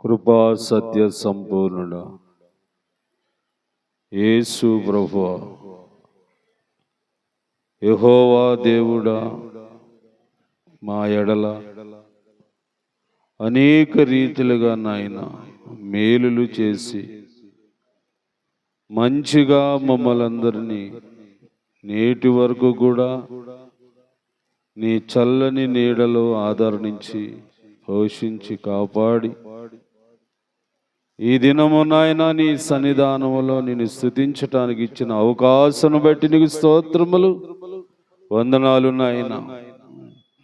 కృపా సత్య సంపూర్ణుడ యేసు ప్రభువా, యెహోవా దేవుడా, మా ఎడల అనేక రీతిలుగా నాయన మేలులు చేసి మంచిగా మమ్మల్ందరినీ నేటి వరకు కూడా నీ చల్లని నీడలో ఆదరించి పోషించి కాపాడి ఈ దినము నాయన నీ సన్నిధానములో నిన్ను స్తుతించటానికి ఇచ్చిన అవకాశం బట్టి నీకు స్తోత్రములు, వందనాలు నాయన.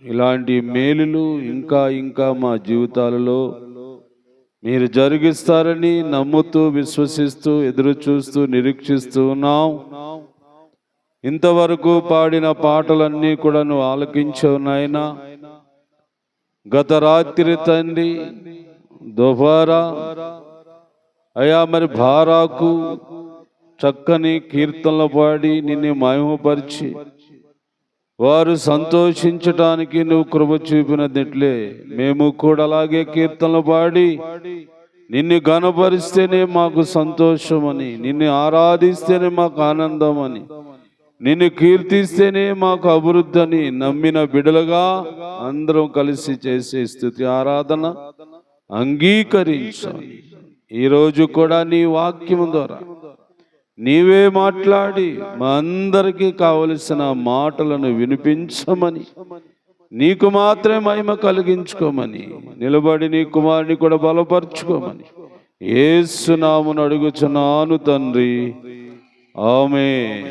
ఇలాంటి మేలులు ఇంకా ఇంకా మా జీవితాలలో మీరు జరిగిస్తారని నమ్ముతూ, విశ్వసిస్తూ, ఎదురు చూస్తూ, నిరీక్షిస్తూ ఉన్నాం. ఇంతవరకు పాడిన పాటలన్నీ కూడా నువ్వు ఆలకించావు నాయన. గత రాత్రి తండ్రి దుబారా అయా మరి భారాకు చక్కని కీర్తనలు పాడి నిన్ను మహిమపరిచి వారు సంతోషించటానికి నువ్వు కృప చూపినట్లే మేము కూడా అలాగే కీర్తనలు పాడి నిన్ను ఘనపరిస్తేనే మాకు సంతోషమని, నిన్ను ఆరాధిస్తేనే మాకు ఆనందమని, నిన్ను కీర్తిస్తేనే మాకు అభివృద్ధి అని నమ్మిన బిడలుగా అందరం కలిసి చేసే స్తుతి ఆరాధన అంగీకరించాలి. ఈరోజు కూడా నీ వాక్యము ద్వారా నీవే మాట్లాడి మా అందరికీ కావలసిన మాటలను వినిపించమని, నీకు మాత్రమే మహిమ కలిగించుకోమని, నిలబడి నీ కుమారుని కూడా బలపరుచుకోమని యేసు నామమున అడుగుచున్నాను తండ్రి, ఆమేన్.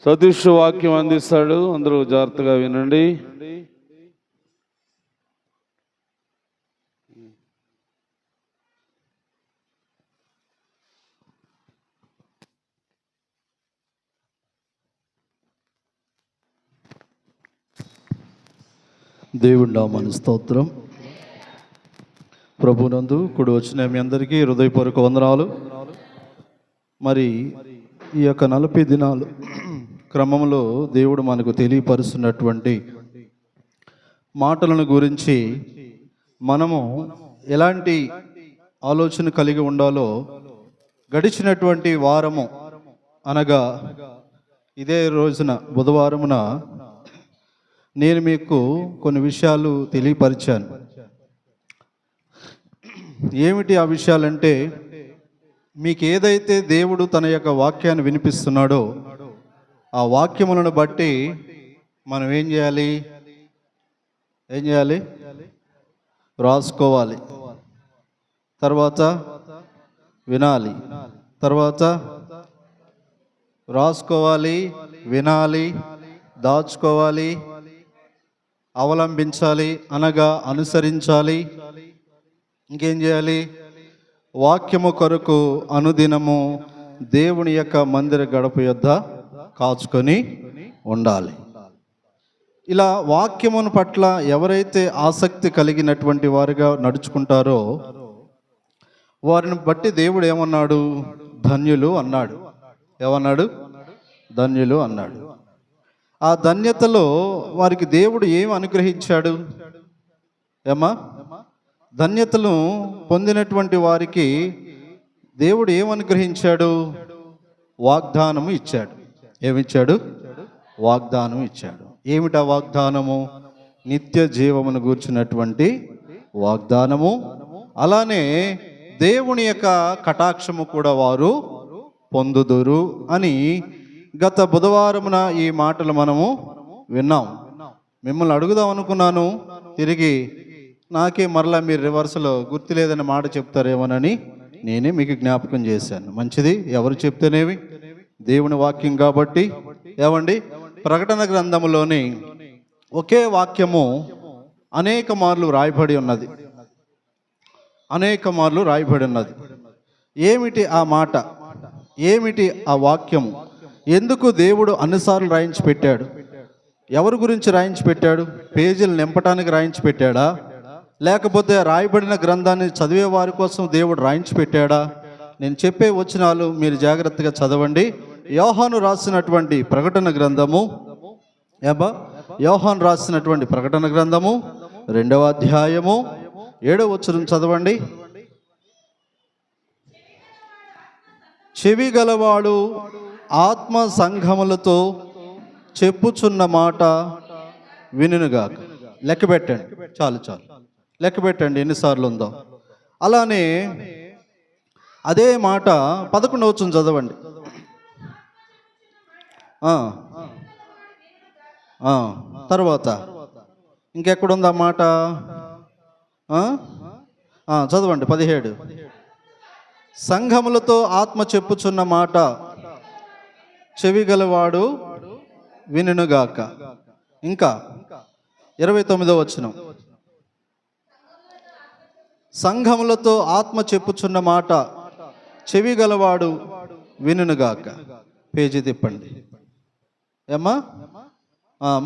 సతీష్ వాక్యం అందిస్తాడు, అందరూ జాగ్రత్తగా వినండి. దేవుడి నామానికి స్తోత్రం. ప్రభునందు కూడి వచ్చిన మీ అందరికీ హృదయపూర్వక వందనాలు. మరి ఈ యొక్క 40 దినాలు క్రమంలో దేవుడు మనకు తెలియపరుస్తున్నటువంటి మాటలను గురించి మనము ఎలాంటి ఆలోచన కలిగి ఉండాలో గడిచినటువంటి వారము అనగా ఇదే రోజున బుధవారమున నేను మీకు కొన్ని విషయాలు తెలియపరిచాను. ఏమిటి ఆ విషయాలంటే, మీకు ఏదైతే దేవుడు తన యొక్క వాక్యాన్ని వినిపిస్తున్నాడో ఆ వాక్యములను బట్టి మనం ఏం చేయాలి? రాసుకోవాలి, తర్వాత వినాలి, తర్వాత రాసుకోవాలి, వినాలి, దాచుకోవాలి, అవలంబించాలి అనగా అనుసరించాలి. ఇంకేం చేయాలి? వాక్యము కొరకు అనుదినము దేవుని యొక్క మందిర గడప యొద్ద కాచుకొని ఉండాలి. ఇలా వాక్యమును పట్ల ఎవరైతే ఆసక్తి కలిగినటువంటి వారుగా నడుచుకుంటారో వారిని బట్టి దేవుడు ఏమన్నాడు? ధన్యులు అన్నాడు. ఏమన్నాడు? ధన్యులు అన్నాడు. ఆ ధన్యతలో వారికి దేవుడు ఏమి అనుగ్రహించాడు? ధన్యతను పొందినటువంటి వారికి దేవుడు ఏమి అనుగ్రహించాడు? వాగ్దానము ఇచ్చాడు. ఏమిచ్చాడు? వాగ్దానం ఇచ్చాడు. ఏమిటా వాగ్దానము? నిత్య జీవమును గూర్చినటువంటి వాగ్దానము. అలానే దేవుని యొక్క కటాక్షము కూడా వారు పొందుదురు అని గత బుధవారమున ఈ మాటలు మనము విన్నాం. మిమ్మల్ని అడుగుదాం అనుకున్నాను, తిరిగి నాకే మరలా మీరు రివర్స్లో గుర్తు లేదని మాట చెప్తారేమోనని నేనే మీకు జ్ఞాపకం చేశాను. మంచిది, ఎవరు చెప్తేనేవి? దేవుని వాక్యం కాబట్టి. ఏమండి, ప్రకటన గ్రంథములోని ఒకే వాక్యము అనేక మార్లు రాయబడి ఉన్నది. ఏమిటి ఆ మాట? ఏమిటి ఆ వాక్యము? ఎందుకు దేవుడు అన్నిసార్లు రాయించి పెట్టాడు? ఎవరి గురించి రాయించి పెట్టాడు? పేజీలు నింపటానికి రాయించి పెట్టాడా? లేకపోతే రాయబడిన గ్రంథాన్ని చదివే వారి కోసం దేవుడు రాయించి పెట్టాడా? నేను చెప్పే వచనాలు మీరు జాగ్రత్తగా చదవండి. యోహాను రాసినటువంటి ప్రకటన గ్రంథము 2వ అధ్యాయము 7వ వచనం చదవండి. చెవి గలవాడు ఆత్మ సంఘములతో చెప్పుచున్న మాట వినుగాక. లెక్క పెట్టండి, చాలు లెక్క పెట్టండి ఎన్నిసార్లు ఉందో. అలానే అదే మాట 11వ వచనం చదవండి. తర్వాత ఇంకెక్కడుంది ఆ మాట? చదవండి 17. సంఘములతో ఆత్మ చెప్పుచున్న మాట చెవి గలవాడు వినుగాక. ఇంకా 29వ వచనం, సంఘములతో ఆత్మ చెప్పుచున్న మాట చెవి గలవాడు వినుగాక. పేజీ తిప్పండి ఏమ్మా.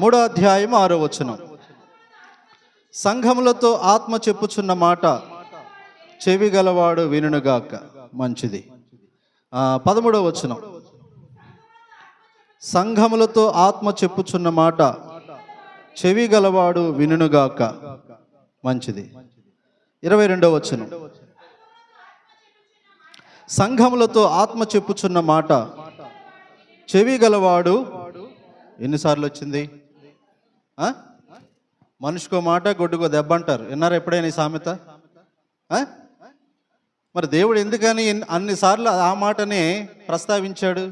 3వ అధ్యాయం 6వ వచనం, సంఘములతో ఆత్మ చెప్పుచున్న మాట చెవి గలవాడు వినుగాక. మంచిది. 13వ వచనం, సంఘములతో ఆత్మ చెప్పుచున్న మాట చెవి గలవాడు వినుగాక. మంచిది. 22వ వచనం, సంఘములతో ఆత్మ చెప్పుచున్న మాట చెవి గలవాడు. ఎన్నిసార్లు వచ్చింది? మనిషికో మాట గొడ్డుకో దెబ్బ అంటారు. విన్నారా ఎప్పుడైనా ఈ సామెత? మరి దేవుడు ఎందుకని అన్నిసార్లు ఆ మాటని ప్రస్తావించాడు?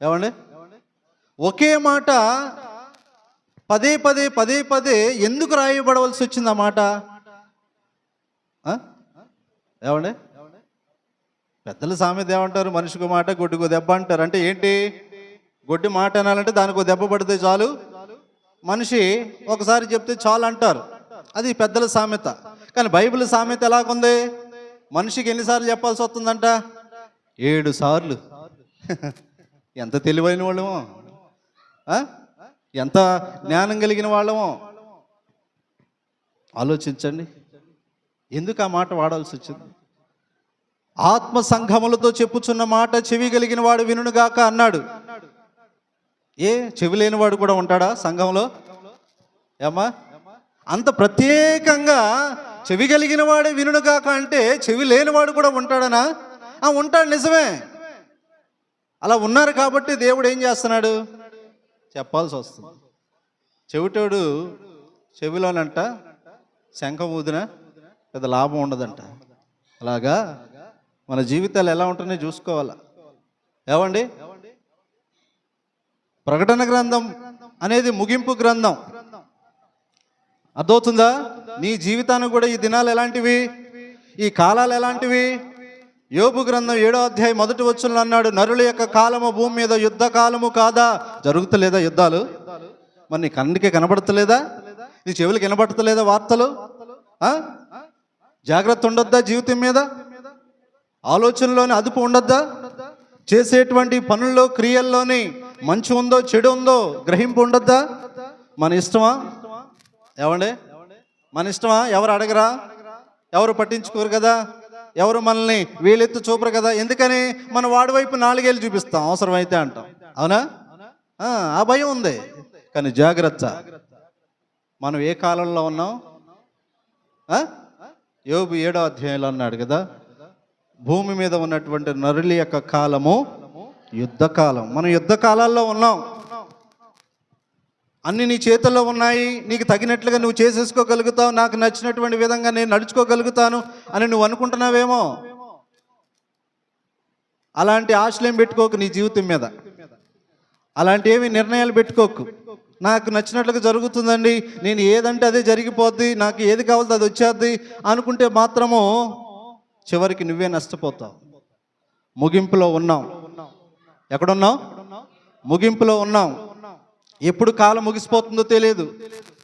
ఏమండి, ఒకే మాట పదే పదే ఎందుకు రాయబడవలసి వచ్చింది ఆ మాట? ఏమండి, పెద్దల సామెత ఏమంటారు? మనిషికో మాట గొడ్డుకో దెబ్బ అంటారు. అంటే ఏంటి? గొడ్డి మాట అనాలంటే దానికో దెబ్బ పడితే చాలు, మనిషి ఒకసారి చెప్తే చాలు అంటారు. అది పెద్దల సామెత. కానీ బైబిల్ సామెత ఎలాగుంది? మనిషికి ఎన్నిసార్లు చెప్పాల్సి వస్తుందంట? 7 సార్లు. ఎంత తెలివైన వాళ్ళమో, ఎంత జ్ఞానం కలిగిన వాళ్ళమో ఆలోచించండి. ఎందుకు ఆ మాట వాడాల్సి వచ్చింది? ఆత్మ సంఘములతో చెప్పుచున్న మాట చెవి కలిగిన వాడు వినుగాక అన్నాడు. చెవి లేనివాడు కూడా ఉంటాడా సంఘంలో? ఏమ్మా, అంత ప్రత్యేకంగా చెవి కలిగిన వాడే వినుగాక అంటే చెవి లేనివాడు కూడా ఉంటాడనా? ఉంటాడు, నిజమే. అలా ఉన్నారు కాబట్టి దేవుడు ఏం చేస్తున్నాడు? చెప్పాల్సి వస్తుంది. చెవిటోడు చెవిలోనంట శంఖం ఊదిన పెద్ద లాభం ఉండదంట. అలాగా మన జీవితాలు ఎలా ఉంటున్నాయో చూసుకోవాలా. ఏమండి, ప్రకటన గ్రంథం అనేది ముగింపు గ్రంథం. అర్థమవుతుందా? నీ జీవితానికి కూడా ఈ దినాలు ఎలాంటివి, ఈ కాలాలు ఎలాంటివి? యోబు గ్రంథం 7వ అధ్యాయం 1వ వచనంలో అన్నాడు, నరుల యొక్క కాలము భూమి మీద యుద్ధ కాలము కాదా? జరుగుతలేదా యుద్ధాలు? మరి నీ కన్నుకే కనబడతలేదా? నీ చెవులకి వినబడతలేదా వార్తలు? జాగ్రత్త ఉండొద్దా? జీవితం మీద ఆలోచనలోని అదుపు ఉండొద్దా? చేసేటువంటి పనుల్లో క్రియల్లోని మంచి ఉందో చెడు ఉందో గ్రహింపు ఉండొద్దా? మన ఇష్టమా? ఏమండి, మన ఇష్టమా? ఎవరు అడగరా? ఎవరు పట్టించుకోరు కదా? ఎవరు మనల్ని వేలెత్తు చూపరు కదా? ఎందుకని? మన వాడి వైపు 4 ఏళ్ళు చూపిస్తాం అవసరమైతే అంటాం. అవునా? ఆ భయం ఉంది. కానీ జాగ్రత్త, మనం ఏ కాలంలో ఉన్నాం? యోబు 7వ అధ్యాయంలో అన్నాడు కదా, భూమి మీద ఉన్నటువంటి నరుల యొక్క కాలము యుద్ధకాలం. మనం యుద్ధ కాలాల్లో ఉన్నాం. అన్ని నీ చేతుల్లో ఉన్నాయి. నీకు తగినట్లుగా నువ్వు చేసేసుకోగలుగుతావు, నాకు నచ్చినటువంటి విధంగా నేను నడుచుకోగలుగుతాను అని నువ్వు అనుకుంటున్నావేమో. అలాంటి ఆశలేం పెట్టుకోకు నీ జీవితం మీద. అలాంటి ఏమి నిర్ణయాలు పెట్టుకోకు. నాకు నచ్చినట్లుగా జరుగుతుందండి, నేను ఏదంటే అదే జరిగిపోద్ది, నాకు ఏది కావాలో అది వచ్చేద్ది అనుకుంటే మాత్రము చివరికి నువ్వే నష్టపోతావు. ముగింపులో ఉన్నాం. ఎక్కడున్నాం? ముగింపులో ఉన్నాం. ఎప్పుడు కాలం ముగిసిపోతుందో తెలియదు,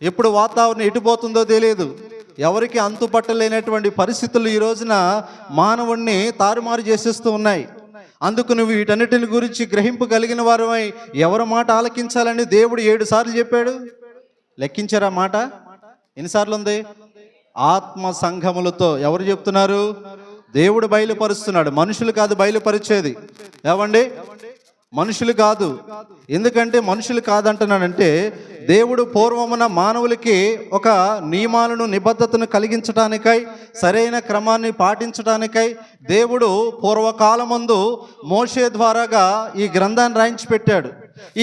ఎప్పుడు వాతావరణం ఎటుపోతుందో తెలియదు. ఎవరికి అంతుపట్టలేనటువంటి పరిస్థితులు ఈ రోజున మానవుణ్ణి తారుమారు చేసేస్తూ ఉన్నాయి. అందుకు నువ్వు వీటన్నిటిని గురించి గ్రహింపు కలిగిన వారమై ఎవరి మాట ఆలకించాలని దేవుడు 7 సార్లు చెప్పాడు. లెక్కించారా మాట? ఎన్నిసార్లు ఉంది? ఆత్మ సంఘములతో. ఎవరు చెప్తున్నారు? దేవుడు బయలుపరుస్తున్నాడు, మనుషులు కాదు బయలుపరిచేది. ఏవండి, మనుషులు కాదు. ఎందుకంటే మనుషులు కాదంటున్నాడంటే దేవుడు పూర్వమున మానవులకి ఒక నియమాలను నిబద్ధతను కలిగించడానికై, సరైన క్రమాన్ని పాటించడానికై దేవుడు పూర్వకాలమందు మోషే ద్వారాగా ఈ గ్రంథాన్ని రాయించి పెట్టాడు.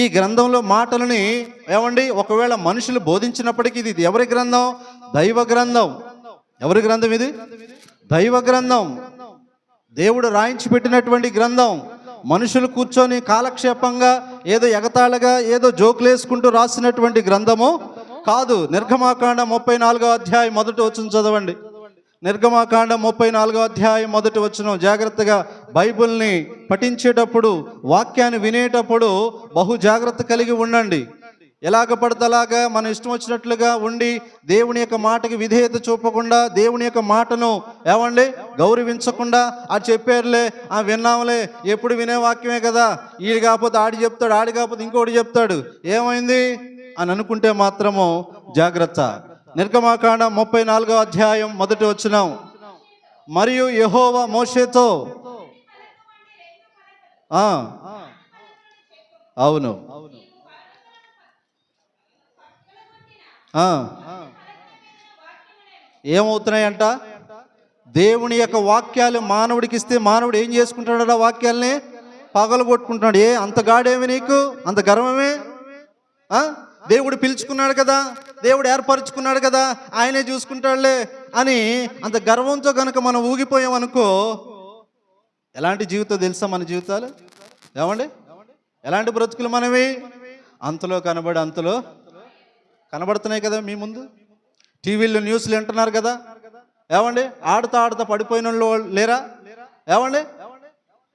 ఈ గ్రంథంలో మాటలని ఏమండి ఒకవేళ మనుషులు బోధించినప్పటికీ ఇది ఎవరి గ్రంథం? దైవ గ్రంథం. ఎవరి గ్రంథం ఇది? దైవ గ్రంథం. దేవుడు రాయించి పెట్టినటువంటి గ్రంథం. మనుషులు కూర్చొని కాలక్షేపంగా ఏదో ఎగతాళగా ఏదో జోకులు వేసుకుంటూ రాసినటువంటి గ్రంథము కాదు. నిర్గమాకాండం 34వ అధ్యాయం మొదటి వచనం చదవండి. నిర్గమాకాండం 34వ అధ్యాయం మొదటి వచనం. జాగ్రత్తగా బైబిల్ని పఠించేటప్పుడు, వాక్యాన్ని వినేటప్పుడు బహు జాగ్రత్త కలిగి ఉండండి. ఎలాగ పడితే అలాగా మన ఇష్టం వచ్చినట్లుగా ఉండి దేవుని యొక్క మాటకి విధేయత చూపకుండా, దేవుని యొక్క మాటను ఏమండి గౌరవించకుండా, ఆ చెప్పారులే, ఆ విన్నాంలే, ఎప్పుడు వినే వాక్యమే కదా, ఈడు కాకపోతే ఆడి చెప్తాడు, ఆడి కాకపోతే ఇంకోటి చెప్తాడు, ఏమైంది అని అనుకుంటే మాత్రము జాగ్రత్త. నిర్గమాకాండం 34వ అధ్యాయం మొదటి వచనం. మరియు యెహోవా మోషేతో అవును ఏమవుతున్నాయంట? దేవుని యొక్క వాక్యాలు మానవుడికి ఇస్తే మానవుడు ఏం చేసుకుంటాడు? ఆ వాక్యాలని పగలు కొట్టుకుంటున్నాడు. అంత గాడేమి నీకు? అంత గర్వమే? దేవుడు పిలుచుకున్నాడు కదా, దేవుడు ఏర్పరచుకున్నాడు కదా, ఆయనే చూసుకుంటాడులే అని అంత గర్వంతో కనుక మనం ఊగిపోయామనుకో, ఎలాంటి జీవితం తెలుసా మన జీవితాలు? ఏమండి ఎలాంటి బ్రతుకులు మనవి? అంతలో కనబడి అంతలో కనబడుతున్నాయి కదా మీ ముందు. టీవీల్లో న్యూస్లు వింటున్నారు కదా. ఏమండి ఆడుతా ఆడుతా పడిపోయిన వాళ్ళు లేరా? ఏమండి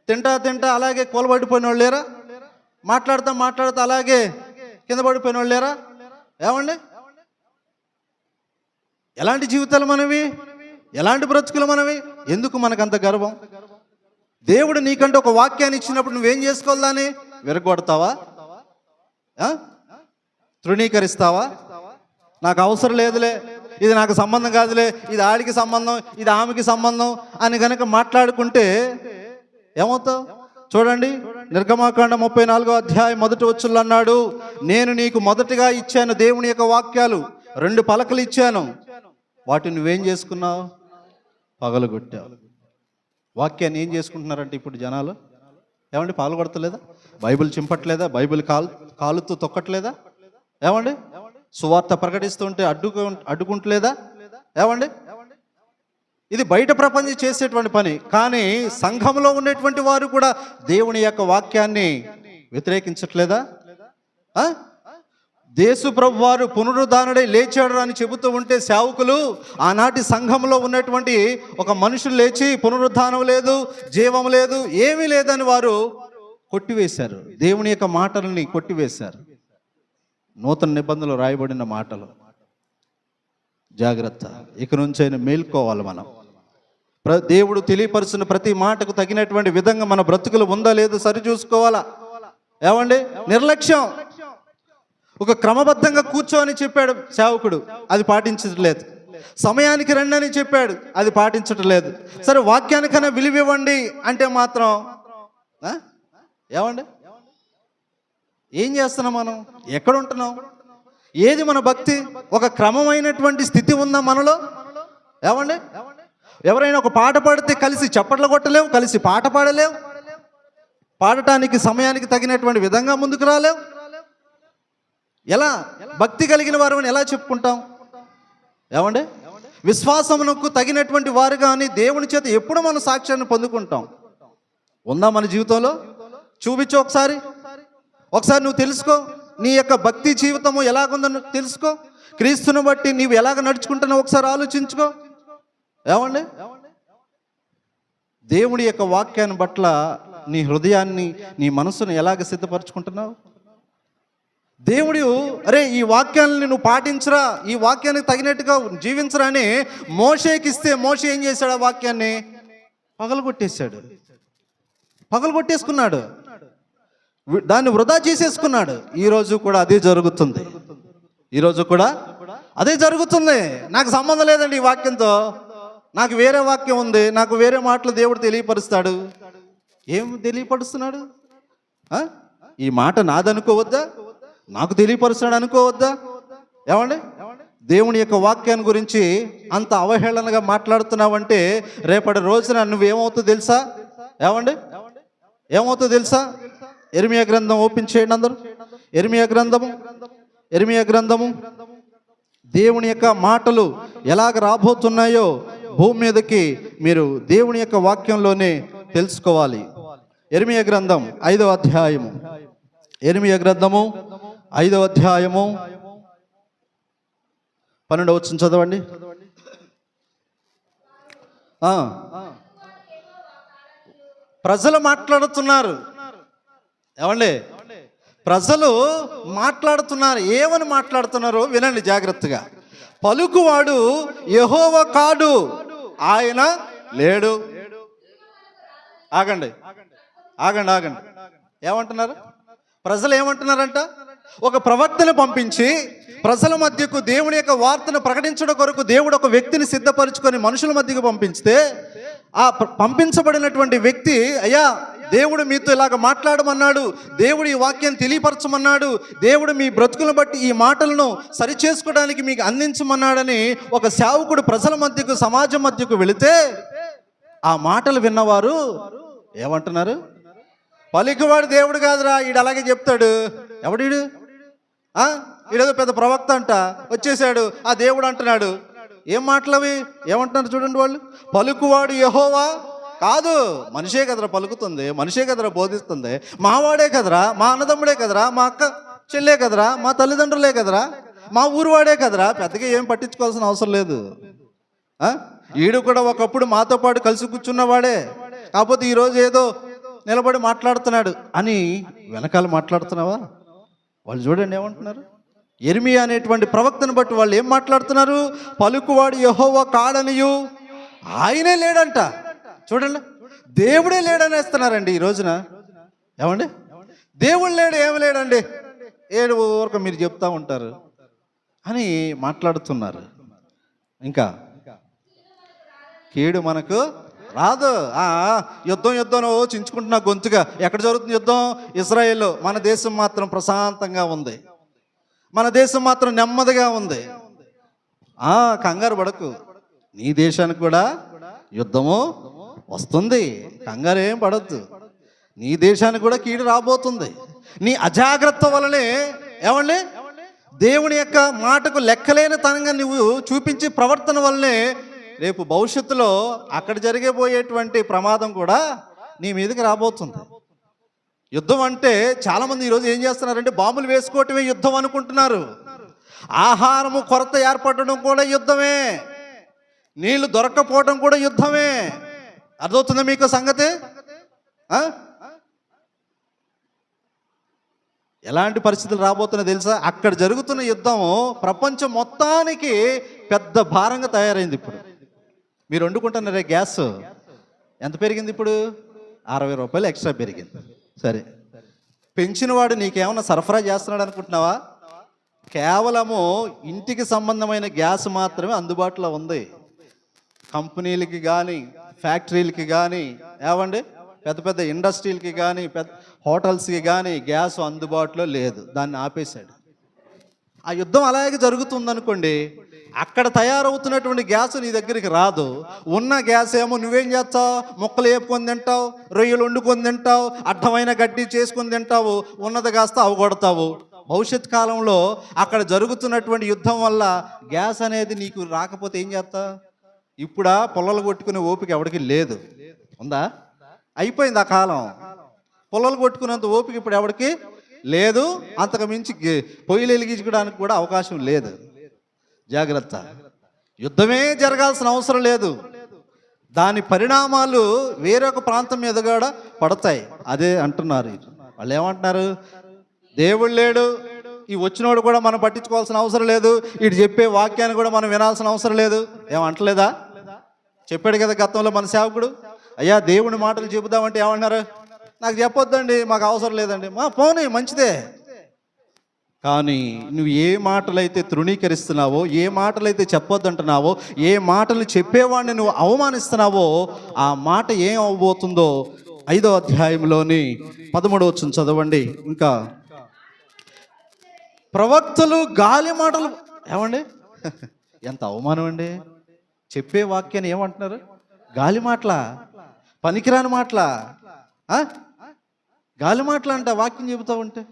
తింటా తింటా అలాగే కూలబడిపోయిన వాళ్ళు లేరా? మాట్లాడుతా మాట్లాడుతా అలాగే కింద పడిపోయిన వాళ్ళు లేరా? ఏమండి ఎలాంటి జీవితాలు మనవి? ఎలాంటి బ్రతుకులు మనవి? ఎందుకు మనకంత గర్వం? దేవుడు నీకంటే ఒక వాక్యాన్ని ఇచ్చినప్పుడు నువ్వేం చేసుకోవాలి? దాన్ని విరగొడతావా? తృణీకరిస్తావా? నాకు అవసరం లేదులే, ఇది నాకు సంబంధం కాదులే, ఇది ఆడికి సంబంధం, ఇది ఆమెకి సంబంధం అని కనుక మాట్లాడుకుంటే ఏమవుతావు? చూడండి, నిర్గమాకాండం 34వ అధ్యాయం మొదటి వచనంలో అన్నాడు, నేను నీకు మొదటిగా ఇచ్చాను దేవుని యొక్క వాక్యాలు, 2 పలకలు ఇచ్చాను, వాటిని నువ్వేం చేసుకున్నావు? పగలగొట్టావు. వాక్యాన్ని ఏం చేసుకుంటున్నారంటే ఇప్పుడు జనాలు ఏమండి పగలగొడతలేదా? బైబిల్ చింపట్లేదా? బైబిల్ కాలుతో తొక్కట్లేదా? ఏమండి సువార్త ప్రకటిస్తుంటే అడ్డుకుంటలేదా? ఏమండి ఇది బయట ప్రపంచం చేసేటువంటి పని. కానీ సంఘంలో ఉండేటువంటి వారు కూడా దేవుని యొక్క వాక్యాన్ని వ్యతిరేకించట్లేదా? యేసు ప్రభు వారు పునరుద్ధానుడై లేచాడు అని చెబుతూ ఉంటే సేవకులు, ఆనాటి సంఘంలో ఉన్నటువంటి ఒక మనుషులు లేచి పునరుద్ధానం లేదు, జీవం లేదు, ఏమీ లేదని వారు కొట్టివేశారు. దేవుని యొక్క మాటలని కొట్టివేశారు. నూతన నిబంధనలు రాయబడిన మాటలు. జాగ్రత్త, ఇక నుంచి అయినా మేల్కోవాలి. మనం దేవుడు తెలియపరుచిన ప్రతి మాటకు తగినటువంటి విధంగా మన బ్రతుకులు ఉందా లేదు సరి చూసుకోవాలా. ఏమండి నిర్లక్ష్యం. ఒక క్రమబద్ధంగా కూర్చోని చెప్పాడు సేవకుడు, అది పాటించట్లేదు. సమయానికి రండి అని చెప్పాడు, అది పాటించటం లేదు. సరే వాక్యానికైనా విలువివ్వండి అంటే మాత్రం ఏమండి ఏం చేస్తున్నాం? మనం ఎక్కడ ఉంటున్నాం? ఏది మన భక్తి? ఒక క్రమమైనటువంటి స్థితి ఉందా మనలో? ఏమండి ఎవరైనా ఒక పాట పాడితే కలిసి చప్పట్లు కొట్టలేవు, కలిసి పాట పాడలేవు, పాడటానికి సమయానికి తగినటువంటి విధంగా ముందుకు రాలేవు. ఎలా భక్తి కలిగిన వారు అని ఎలా చెప్పుకుంటాం? ఏమండి విశ్వాసమునకు తగినటువంటి వారు కానీ దేవుని చేత ఎప్పుడు మనం సాక్ష్యాన్ని పొందుకుంటాం? ఉందా మన జీవితంలో? చూపించు ఒకసారి నువ్వు తెలుసుకో. నీ యొక్క భక్తి జీవితము ఎలాగుందో తెలుసుకో. క్రీస్తుని బట్టి నీవు ఎలాగ నడుచుకుంటున్నావు ఒకసారి ఆలోచించుకో. ఏమండి దేవుడి యొక్క వాక్యాన్ని పట్ల నీ హృదయాన్ని, నీ మనసును ఎలాగ సిద్ధపరచుకుంటున్నావు? దేవుడు అరే ఈ వాక్యాన్ని నువ్వు పాటించరా, ఈ వాక్యానికి తగినట్టుగా జీవించరా అని మోషేకి ఇస్తే మోషే ఏం చేశాడు? ఆ వాక్యాన్ని పగలగొట్టేసుకున్నాడు, దాన్ని వృధా చేసేసుకున్నాడు. ఈరోజు కూడా అదే జరుగుతుంది. నాకు సంబంధం లేదండి ఈ వాక్యంతో, నాకు వేరే వాక్యం ఉంది, నాకు వేరే మాటలు దేవుడు తెలియపరుస్తాడు. ఏం తెలియపరుస్తున్నాడు? ఈ మాట నాదనుకోవద్దా? నాకు తెలియపరుస్తున్నాడు అనుకోవద్దా? ఏమండి, దేవుని యొక్క వాక్యాన్ని గురించి అంత అవహేళనగా మాట్లాడుతున్నావంటే రేపటి రోజున నువ్వేమవుతుందో తెలుసా? ఏమండి, ఏమవుతుందో తెలుసా? ఇర్మియా గ్రంథం ఓపెన్ చేయండి అందరూ. ఇర్మియా గ్రంథము దేవుని యొక్క మాటలు ఎలాగ రాబోతున్నాయో భూమి మీదకి మీరు దేవుని యొక్క వాక్యంలోనే తెలుసుకోవాలి. ఇర్మియా గ్రంథం 5వ అధ్యాయము, ఇర్మియా గ్రంథము 5వ అధ్యాయము 12వ వచనం చదవండి. ప్రజలు మాట్లాడుతున్నారు. ఏమండి, ప్రజలు మాట్లాడుతున్నారు. ఏమని మాట్లాడుతున్నారో వినండి జాగ్రత్తగా. పలుకువాడు యెహోవా కాడు, ఆయన లేడు. ఆగండి. ఏమంటున్నారు? ప్రజలు ఏమంటున్నారంట? ఒక ప్రవక్తను పంపించి ప్రజల మధ్యకు దేవుని యొక్క వార్తను ప్రకటించడం కొరకు దేవుడు ఒక వ్యక్తిని సిద్ధపరచుకొని మనుషుల మధ్యకు పంపిస్తే ఆ పంపించబడినటువంటి వ్యక్తి, అయ్యా దేవుడు మీతో ఇలాగ మాట్లాడమన్నాడు, దేవుడు ఈ వాక్యాన్ని తెలియపరచమన్నాడు, దేవుడు మీ బ్రతుకులను బట్టి ఈ మాటలను సరిచేసుకోవడానికి మీకు అందించమన్నాడని ఒక సేవకుడు ప్రజల మధ్యకు, సమాజం మధ్యకు వెళితే ఆ మాటలు విన్నవారు ఏమంటున్నారు? పలికివాడు దేవుడు కాదురా, ఈడు అలాగే చెప్తాడు. ఎవడీడు? ఈడేదో పెద్ద ప్రవక్త అంట, వచ్చేసాడు, ఆ దేవుడు అంటున్నాడు. ఏం మాటలవి? ఏమంటున్నారు చూడండి వాళ్ళు. పలుకువాడు యెహోవా కాదు, మనిషే కదరా పలుకుతుంది, మనిషే కదరా బోధిస్తుంది, మావాడే కదరా, మా అన్నదమ్ముడే కదరా, మా అక్క చెల్లే కదరా, మా తల్లిదండ్రులే కదరా, మా ఊరు వాడే కదరా, పెద్దగా ఏం పట్టించుకోవాల్సిన అవసరం లేదు. ఈడు కూడా ఒకప్పుడు మాతో పాటు కలిసి కూర్చున్నవాడే, కాకపోతే ఈరోజు ఏదో నిలబడి మాట్లాడుతున్నాడు అని వెనకాల మాట్లాడుతున్నావా? వాళ్ళు చూడండి ఏమంటున్నారు. ఇర్మియా అనేటువంటి ప్రవక్తను బట్టి వాళ్ళు ఏం మాట్లాడుతున్నారు? పలుకువాడు యెహోవా కాడనియు ఆయనే లేడంట. చూడండి, దేవుడే లేడనేస్తున్నారండి ఈ రోజున. ఏమండి, దేవుడు లేడు, ఏమి లేడండి, ఏడు ఊరక మీరు చెప్తా ఉంటారు అని మాట్లాడుతున్నారు. ఇంకా కీడు మనకు రాదు. యుద్ధం చించుకుంటున్నా గొంతుగా. ఎక్కడ జరుగుతుంది యుద్ధం? ఇజ్రాయేల్లో. మన దేశం మాత్రం ప్రశాంతంగా ఉంది, మన దేశం మాత్రం నెమ్మదిగా ఉంది. కంగారు పడకు, నీ దేశానికి కూడా యుద్ధము వస్తుంది, కంగారు ఏం పడద్దు. నీ దేశానికి కూడా కీడు రాబోతుంది. నీ అజాగ్రత్త వలనే, ఏమండి, దేవుని యొక్క మాటకు లెక్కలేని తనంగా నువ్వు చూపించే ప్రవర్తన వల్లనే రేపు భవిష్యత్తులో అక్కడ జరిగేపోయేటువంటి ప్రమాదం కూడా నీ మీదకి రాబోతుంది. యుద్ధం అంటే చాలామంది ఈరోజు ఏం చేస్తున్నారంటే బాంబులు వేసుకోవటమే యుద్ధం అనుకుంటున్నారు. ఆహారము కొరత ఏర్పడడం కూడా యుద్ధమే, నీళ్లు దొరక్కపోవడం కూడా యుద్ధమే. అర్థమవుతుందా మీకు సంగతి? ఎలాంటి పరిస్థితులు రాబోతున్నాయో తెలుసా? అక్కడ జరుగుతున్న యుద్ధం ప్రపంచం మొత్తానికి పెద్ద భారంగా తయారైంది. ఇప్పుడు మీరు వండుకుంటున్నారే గ్యాస్ ఎంత పెరిగింది? ఇప్పుడు 60 రూపాయలు ఎక్స్ట్రా పెరిగింది. సరే, పెంచినవాడు నీకేమన్నా సరఫరా చేస్తున్నాడు అనుకుంటున్నావా? కేవలము ఇంటికి సంబంధమైన గ్యాస్ మాత్రమే అందుబాటులో ఉంది. కంపెనీలకి కానీ, ఫ్యాక్టరీలకి కానీ, ఏమండి, పెద్ద పెద్ద ఇండస్ట్రీలకి కానీ, పెద్ద హోటల్స్కి కానీ గ్యాస్ అందుబాటులో లేదు. దాన్ని ఆపేశాడు. ఆ యుద్ధం అలాగే జరుగుతుందనుకోండి, అక్కడ తయారవుతున్నటువంటి గ్యాస్ నీ దగ్గరికి రాదు. ఉన్న గ్యాస్ ఏమో నువ్వేం చేస్తావు? ముక్కలు వేపుకొని తింటావు, రొయ్యలు వండుకొని తింటావు, అడ్డమైన గడ్డి చేసుకొని తింటావు, ఉన్నది కాస్త అవగొడతావు. భవిష్యత్ కాలంలో అక్కడ జరుగుతున్నటువంటి యుద్ధం వల్ల గ్యాస్ అనేది నీకు రాకపోతే ఏం చేస్తావు? ఇప్పుడా పొలాలు కొట్టుకునే ఓపిక ఎవరికి లేదు. ఉందా? అయిపోయింది ఆ కాలం. పొలాలు కొట్టుకునేంత ఓపిక ఇప్పుడు ఎవరికి లేదు. అంతకు మించి పొయ్యిలు వెలిగించుకోవడానికి కూడా అవకాశం లేదు. జాగ్రత్త. యుద్ధమే జరగాల్సిన అవసరం లేదు. దాని పరిణామాలు వేరొక ప్రాంతం మీద కూడా పడతాయి. అదే అంటున్నారు వాళ్ళు. ఏమంటున్నారు? దేవుడు లేడు, ఈ వచ్చినోడు కూడా మనం పట్టించుకోవాల్సిన అవసరం లేదు, ఇటు చెప్పే వాక్యాన్ని కూడా మనం వినాల్సిన అవసరం లేదు. ఏమంటలేదా? చెప్పాడు కదా గతంలో మన సేవకుడు. అయ్యా దేవుని మాటలు చెబుదామంటే ఏమన్నారు? నాకు చెప్పొద్దండి, మాకు అవసరం లేదండి. పోనీ మంచిదే, కానీ నువ్వు ఏ మాటలైతే తృణీకరిస్తున్నావో, ఏ మాటలైతే చెప్పొద్దంటున్నావో, ఏ మాటలు చెప్పేవాడిని నువ్వు అవమానిస్తున్నావో, ఆ మాట ఏం అవ్వబోతుందో 5వ అధ్యాయంలోని 13వ వచనం చదవండి. ఇంకా ప్రవక్తలు గాలి మాటలు, ఏమండి ఎంత అవమానం అండి. చెప్పే వాక్యాన్ని ఏమంటున్నారు? గాలి మాటల, పనికిరాని మాటల, గాలి మాటలు అంట. వాక్యం చెబుతూ ఉంటే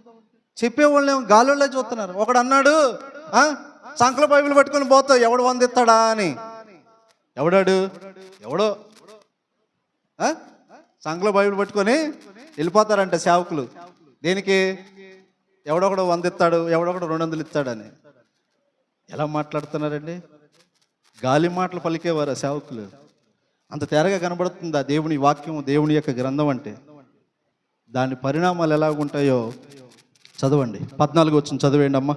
చెప్పేవాళ్ళు ఏమో గాలిలో చూస్తున్నారు. ఒకడు అన్నాడు, సంకల బైబిల్ పట్టుకొని పోతావు, ఎవడు వందిస్తాడా అని. ఎవడాడు? ఎవడో సంకల బైబిల్ పట్టుకొని వెళ్ళిపోతారంట సేవకులు. దేనికి? ఎవడొకడు 100 ఇస్తాడు, ఎవడొకడు 200 ఇస్తాడని. ఎలా మాట్లాడుతున్నారండి? గాలి మాటలు పలికేవారు సేవకులు. అంత తేరగా కనబడుతుందా దేవుని వాక్యం, దేవుని యొక్క గ్రంథం అంటే? దాని పరిణామాలు ఎలాగుంటాయో చదవండి. 14వ వచనం చదివేయండి అమ్మ.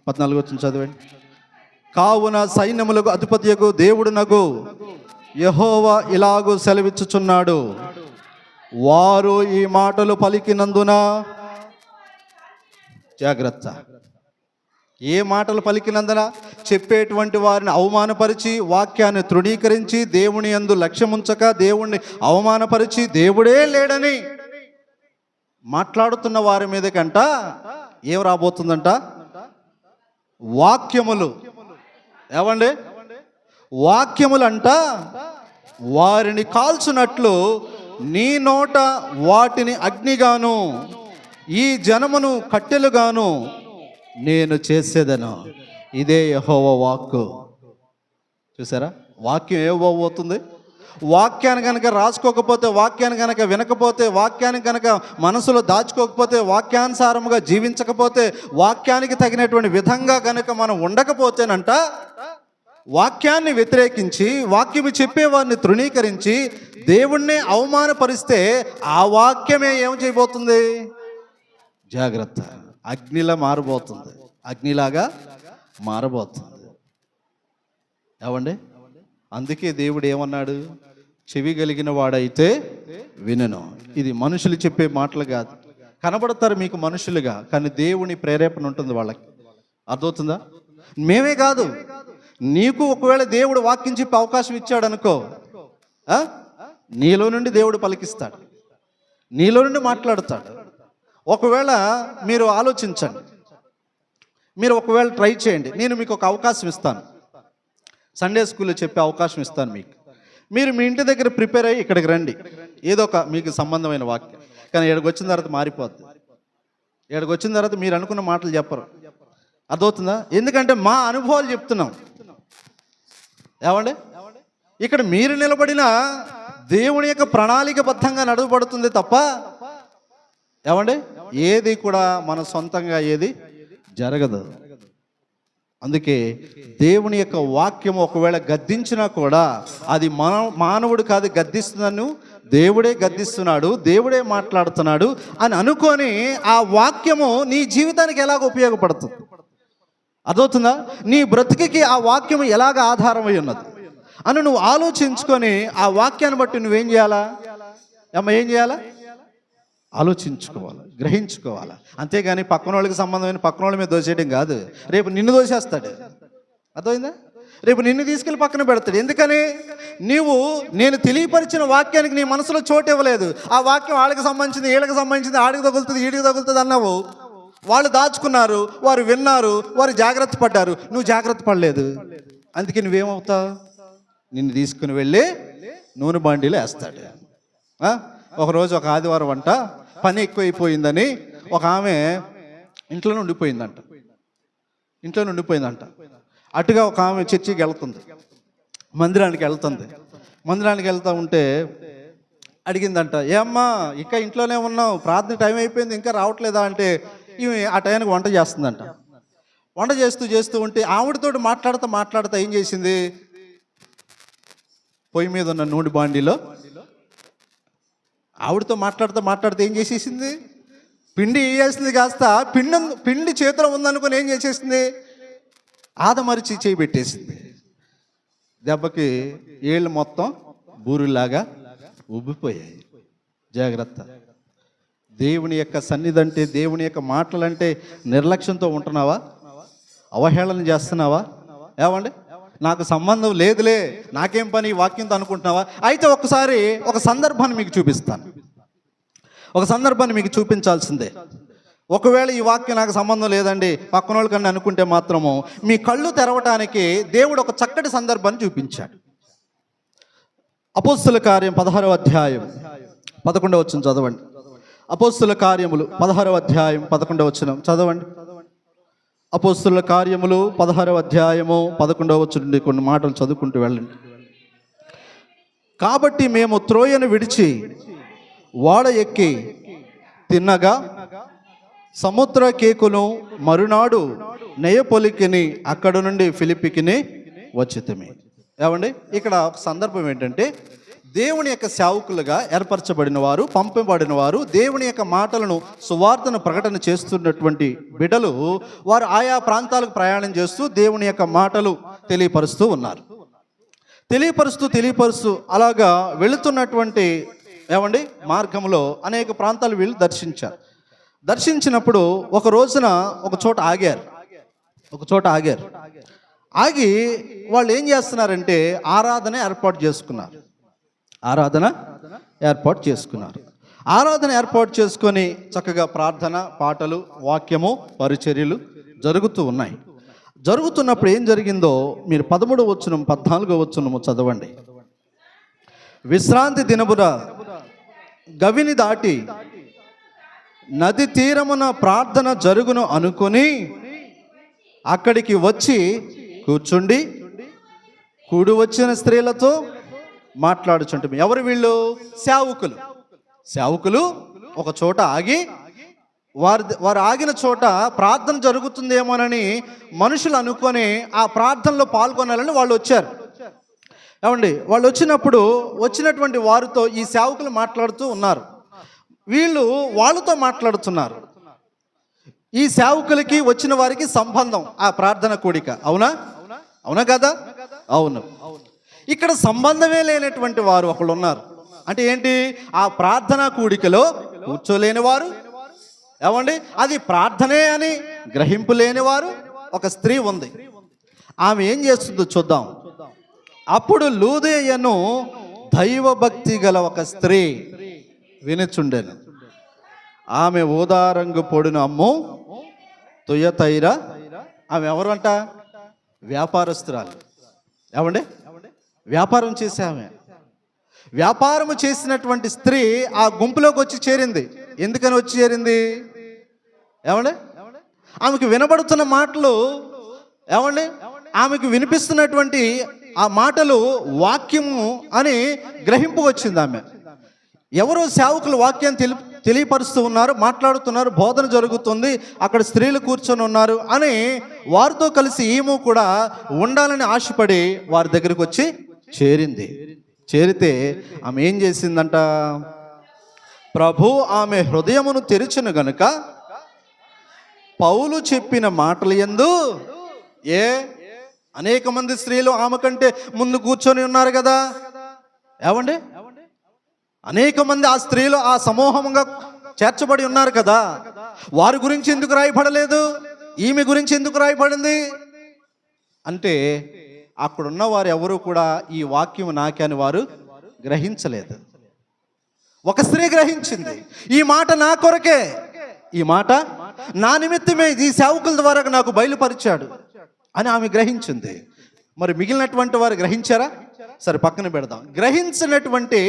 14వ వచనం చదివేయండి. కావున సైన్యములకు అధిపతియగు దేవుడునగు యెహోవా ఇలాగు సెలవిచ్చుచున్నాడు, వారు ఈ మాటలు పలికినందున, జాగ్రత్త, ఏ మాటలు పలికినందున? చెప్పేటువంటి వారిని అవమానపరిచి, వాక్యాన్ని తృణీకరించి, దేవుని యందు లక్ష్యముంచక, దేవుణ్ణి అవమానపరిచి, దేవుడే లేడని మాట్లాడుతున్న వారి మీదకంట ఏం రాబోతుందంట? వాక్యములు. ఏమండి? వాక్యములంట వారిని కాల్చునట్లు నీ నోట వాటిని అగ్నిగాను, ఈ జనమును కట్టెలుగాను నేను చేసేదను. ఇదే యెహోవా వాక్కు. చూసారా? వాక్యం ఏమవుతుంది? వాక్యాన్ని కనుక రాసుకోకపోతే, వాక్యాన్ని కనుక వినకపోతే, వాక్యాన్ని కనుక మనసులో దాచుకోకపోతే, వాక్యానుసారముగా జీవించకపోతే, వాక్యానికి తగినటువంటి విధంగా కనుక మనం ఉండకపోతేనంట, వాక్యాన్ని వ్యతిరేకించి, వాక్యము చెప్పేవారిని తృణీకరించి, దేవుణ్ణి అవమానపరిస్తే ఆ వాక్యమే ఏం చేయబోతుంది? జాగ్రత్త, అగ్నిలా మారబోతుంది. అగ్నిలాగా మారబోతుంది. ఏమండి? అందుకే దేవుడు ఏమన్నాడు? చెవి కలిగిన వాడైతే వినను. ఇది మనుషులు చెప్పే మాటలు కాదు. కనబడతారు మీకు మనుషులుగా, కానీ దేవుని ప్రేరేపణ ఉంటుంది వాళ్ళకి. అర్థమవుతుందా? మేమే కాదు, నీకు ఒకవేళ దేవుడు వాక్యం చెప్పే అవకాశం ఇచ్చాడు అనుకో, నీలో నుండి దేవుడు పలికిస్తాడు, నీలో నుండి మాట్లాడుతాడు. ఒకవేళ మీరు ఆలోచించండి, మీరు ఒకవేళ ట్రై చేయండి. నేను మీకు ఒక అవకాశం ఇస్తాను, సండే స్కూల్లో చెప్పే అవకాశం ఇస్తాను మీకు. మీరు మీ ఇంటి దగ్గర ప్రిపేర్ అయ్యి ఇక్కడికి రండి, ఏదో ఒక మీకు సంబంధమైన వాక్యం. కానీ ఇక్కడికి వచ్చిన తర్వాత మారిపోద్ది. ఇక్కడికి వచ్చిన తర్వాత మీరు అనుకున్న మాటలు చెప్పరు. అర్థమవుతుందా? ఎందుకంటే మా అనుభవాలు చెప్తున్నాం. ఏమండి? ఇక్కడ మీరు నిలబడిన దేవుని యొక్క ప్రణాళికబద్ధంగా నడవబడుతుంది తప్ప, ఏమండి, ఏది కూడా మన సొంతంగా ఏది జరగదు. అందుకే దేవుని యొక్క వాక్యం ఒకవేళ గద్దించినా కూడా అది మానవుడు కాదు గద్దిస్తున్నాను, దేవుడే గద్దిస్తున్నాడు, దేవుడే మాట్లాడుతున్నాడు అని అనుకొని ఆ వాక్యము నీ జీవితానికి ఎలాగ ఉపయోగపడుతుంది? అర్థమవుతుందా? నీ బ్రతికి ఆ వాక్యము ఎలాగ ఆధారమై ఉన్నది అని నువ్వు ఆలోచించుకొని ఆ వాక్యాన్ని బట్టి నువ్వేం చేయాలా? ఏం చేయాలా? ఆలోచించుకోవాలి, గ్రహించుకోవాలి. అంతేగాని పక్కన వాళ్ళకి సంబంధమైన పక్కన వాళ్ళ మీద దోసేయడం కాదు. రేపు నిన్ను దోసేస్తాడు. అర్థమైందా? రేపు నిన్ను తీసుకెళ్ళి పక్కన పెడతాడు. ఎందుకని? నేను తెలియపరిచిన వాక్యానికి నీ మనసులో చోటు ఇవ్వలేదు. ఆ వాక్యం వాళ్ళకి సంబంధించింది, వీళ్ళకి సంబంధించింది, ఆడికి తగులుతుంది, ఈడికి తగులుతుంది అన్నావు. వాళ్ళు దాచుకున్నారు, వారు విన్నారు, వారు జాగ్రత్త పడ్డారు, నువ్వు జాగ్రత్త పడలేదు. అందుకే నువ్వేమవుతావు? నిన్ను తీసుకుని వెళ్ళి నూనె బాండీలో వేస్తాడు. ఒకరోజు ఒక ఆదివారం అంట పని ఎక్కువైపోయిందని ఒక ఆమె ఇంట్లో ఉండిపోయిందంట. అటుగా ఒక ఆమె చర్చికి వెళ్తుంది, మందిరానికి వెళ్తూ ఉంటే అడిగిందంట, ఏమ్మా ఇంకా ఇంట్లోనే ఉన్నావు, ప్రార్థన టైం అయిపోయింది ఇంకా రావట్లేదా అంటే, ఈమె ఆ టైంకి వంట చేస్తుందంట. వంట చేస్తూ ఉంటే ఆవిడతోటి మాట్లాడుతూ ఏం చేసింది? పొయ్యి మీద ఉన్న నూనె బాండీలో ఆవిడతో మాట్లాడుతూ ఏం చేసేసింది? పిండి వేసేసింది. కాస్త పిండి చేతిలో ఉందనుకుని ఏం చేసేసింది? ఆదమరిచి చేయి పెట్టేసింది. దెబ్బకి ఏళ్ళు మొత్తం బూరులాగా ఉబ్బిపోయాయి. జాగ్రత్త. దేవుని యొక్క సన్నిధి అంటే, దేవుని యొక్క మాటలంటే నిర్లక్ష్యంతో ఉంటున్నావా? అవహేళన చేస్తున్నావా? ఏమండి, నాకు సంబంధం లేదులే, నాకేం పని ఈ వాక్యంతో అనుకుంటున్నావా? అయితే ఒక్కసారి ఒక సందర్భాన్ని మీకు చూపిస్తాను. ఒక సందర్భాన్ని మీకు చూపించాల్సిందే. ఒకవేళ ఈ వాక్యం నాకు సంబంధం లేదండి పక్కన వాళ్ళకన్నా అనుకుంటే మాత్రము మీ కళ్ళు తెరవటానికి దేవుడు ఒక చక్కటి సందర్భాన్ని చూపించాడు. అపోస్తుల కార్యం 16వ అధ్యాయం 11వ వచనం చదవండి. అపోస్తుల కార్యములు 16వ అధ్యాయం 11వ వచనం చదవండి. అపోస్తుల కార్యములు 16వ అధ్యాయము 11వ వచనం నుండి కొన్ని మాటలు చదువుకుంటూ వెళ్ళండి. కాబట్టి మేము త్రోయను విడిచి ఓడ ఎక్కి తిన్నగా సముద్ర కేకును మరునాడు నెయపొలికిని అక్కడ నుండి ఫిలిప్పికిని వచ్చితిమి. ఏమండి, ఇక్కడ ఒక సందర్భం ఏంటంటే దేవుని యొక్క సేవకులుగా ఏర్పరచబడిన వారు, పంపబడిన వారు, దేవుని యొక్క మాటలను సువార్తను ప్రకటన చేస్తున్నటువంటి బిడ్డలు వారు ఆయా ప్రాంతాలకు ప్రయాణం చేస్తూ దేవుని యొక్క మాటలు తెలియపరుస్తూ ఉన్నారు. తెలియపరుస్తూ అలాగా వెళుతున్నటువంటి ఏమండి మార్గంలో అనేక ప్రాంతాలు వీళ్ళు దర్శించినప్పుడు ఒక రోజున ఒక చోట ఆగారు. ఆగి వాళ్ళు ఏం చేస్తున్నారంటే ఆరాధన ఏర్పాటు చేసుకొని చక్కగా ప్రార్థన, పాటలు, వాక్యము, పరిచర్యలు జరుగుతూ ఉన్నాయి. జరుగుతున్నప్పుడు ఏం జరిగిందో మీరు 13వ వచనం 14వ వచనము చదవండి. విశ్రాంతి దినమున గవిని దాటి నది తీరమున ప్రార్థన జరుగును అనుకుని అక్కడికి వచ్చి కూర్చుండి కూడి వచ్చిన స్త్రీలతో మాట్లాడుచుంటాం. ఎవరు వీళ్ళు? సేవకులు ఒక చోట ఆగి వారు ఆగిన చోట ప్రార్థన జరుగుతుందేమోనని మనుషులు అనుకొని ఆ ప్రార్థనలో పాల్గొనాలని వాళ్ళు వచ్చారు. ఏమండి, వాళ్ళు వచ్చినటువంటి వారితో ఈ సేవకులు మాట్లాడుతూ ఉన్నారు. వీళ్ళు వాళ్ళతో మాట్లాడుతున్నారు. ఈ సేవకులకి వచ్చిన వారికి సంబంధం ఆ ప్రార్థన కూడిక. అవునా కదా? అవును. ఇక్కడ సంబంధమే లేనటువంటి వారు ఒకళ్ళు ఉన్నారు. అంటే ఏంటి? ఆ ప్రార్థన కూడికలో కూర్చోలేని వారు, ఏమండి అది ప్రార్థనే అని గ్రహింపు లేని వారు ఒక స్త్రీ ఉంది. ఆమె ఏం చేస్తుందో చూద్దాం. అప్పుడు లూదియను దైవభక్తి గల ఒక స్త్రీ వినుచుండెను. ఆమె ఊదారంగు పొడిన అమ్ము తుయతైర. ఆమె ఎవరు అంట? వ్యాపారస్తురాలు. ఏమండి, వ్యాపారం చేసే ఆమె. వ్యాపారము చేసినటువంటి స్త్రీ ఆ గుంపులోకి వచ్చి చేరింది. ఎందుకని వచ్చి చేరింది? ఏమండి, ఆమెకు వినబడుతున్న మాటలు, ఏమండి ఆమెకు వినిపిస్తున్నటువంటి ఆ మాటలు వాక్యము అని గ్రహింపు వచ్చింది. ఆమె ఎవరో సేవకులు వాక్యం తెలియపరుస్తూ ఉన్నారు, మాట్లాడుతున్నారు, బోధన జరుగుతుంది, అక్కడ స్త్రీలు కూర్చొని ఉన్నారు అని వారితో కలిసి ఈమె కూడా ఉండాలని ఆశపడి వారి దగ్గరికి వచ్చి చేరితే ఆమె ఏం చేసిందంట? ప్రభు ఆమె హృదయమును తెరిచెను గనుక పౌలు చెప్పిన మాటలు యందు అనేక మంది స్త్రీలు ఆమె కంటే ముందు కూర్చొని ఉన్నారు కదా. ఏమండి, అనేక మంది ఆ స్త్రీలు ఆ సమూహంగా చేర్చబడి ఉన్నారు కదా. వారి గురించి ఎందుకు రాయబడలేదు? ఈమె గురించి ఎందుకు రాయబడింది అంటే అక్కడున్న వారు ఎవరు కూడా ఈ వాక్యం నాకే అని వారు గ్రహించలేదు. ఒక స్త్రీ గ్రహించింది, ఈ మాట నా కొరకే, ఈ మాట నా నిమిత్తమే ఈ సేవకుల ద్వారా నాకు బయలుపరిచాడు అని ఆమె గ్రహించింది. మరి మిగిలినటువంటి వారు గ్రహించారా? సరే పక్కన పెడదాం. గ్రహించినటువంటి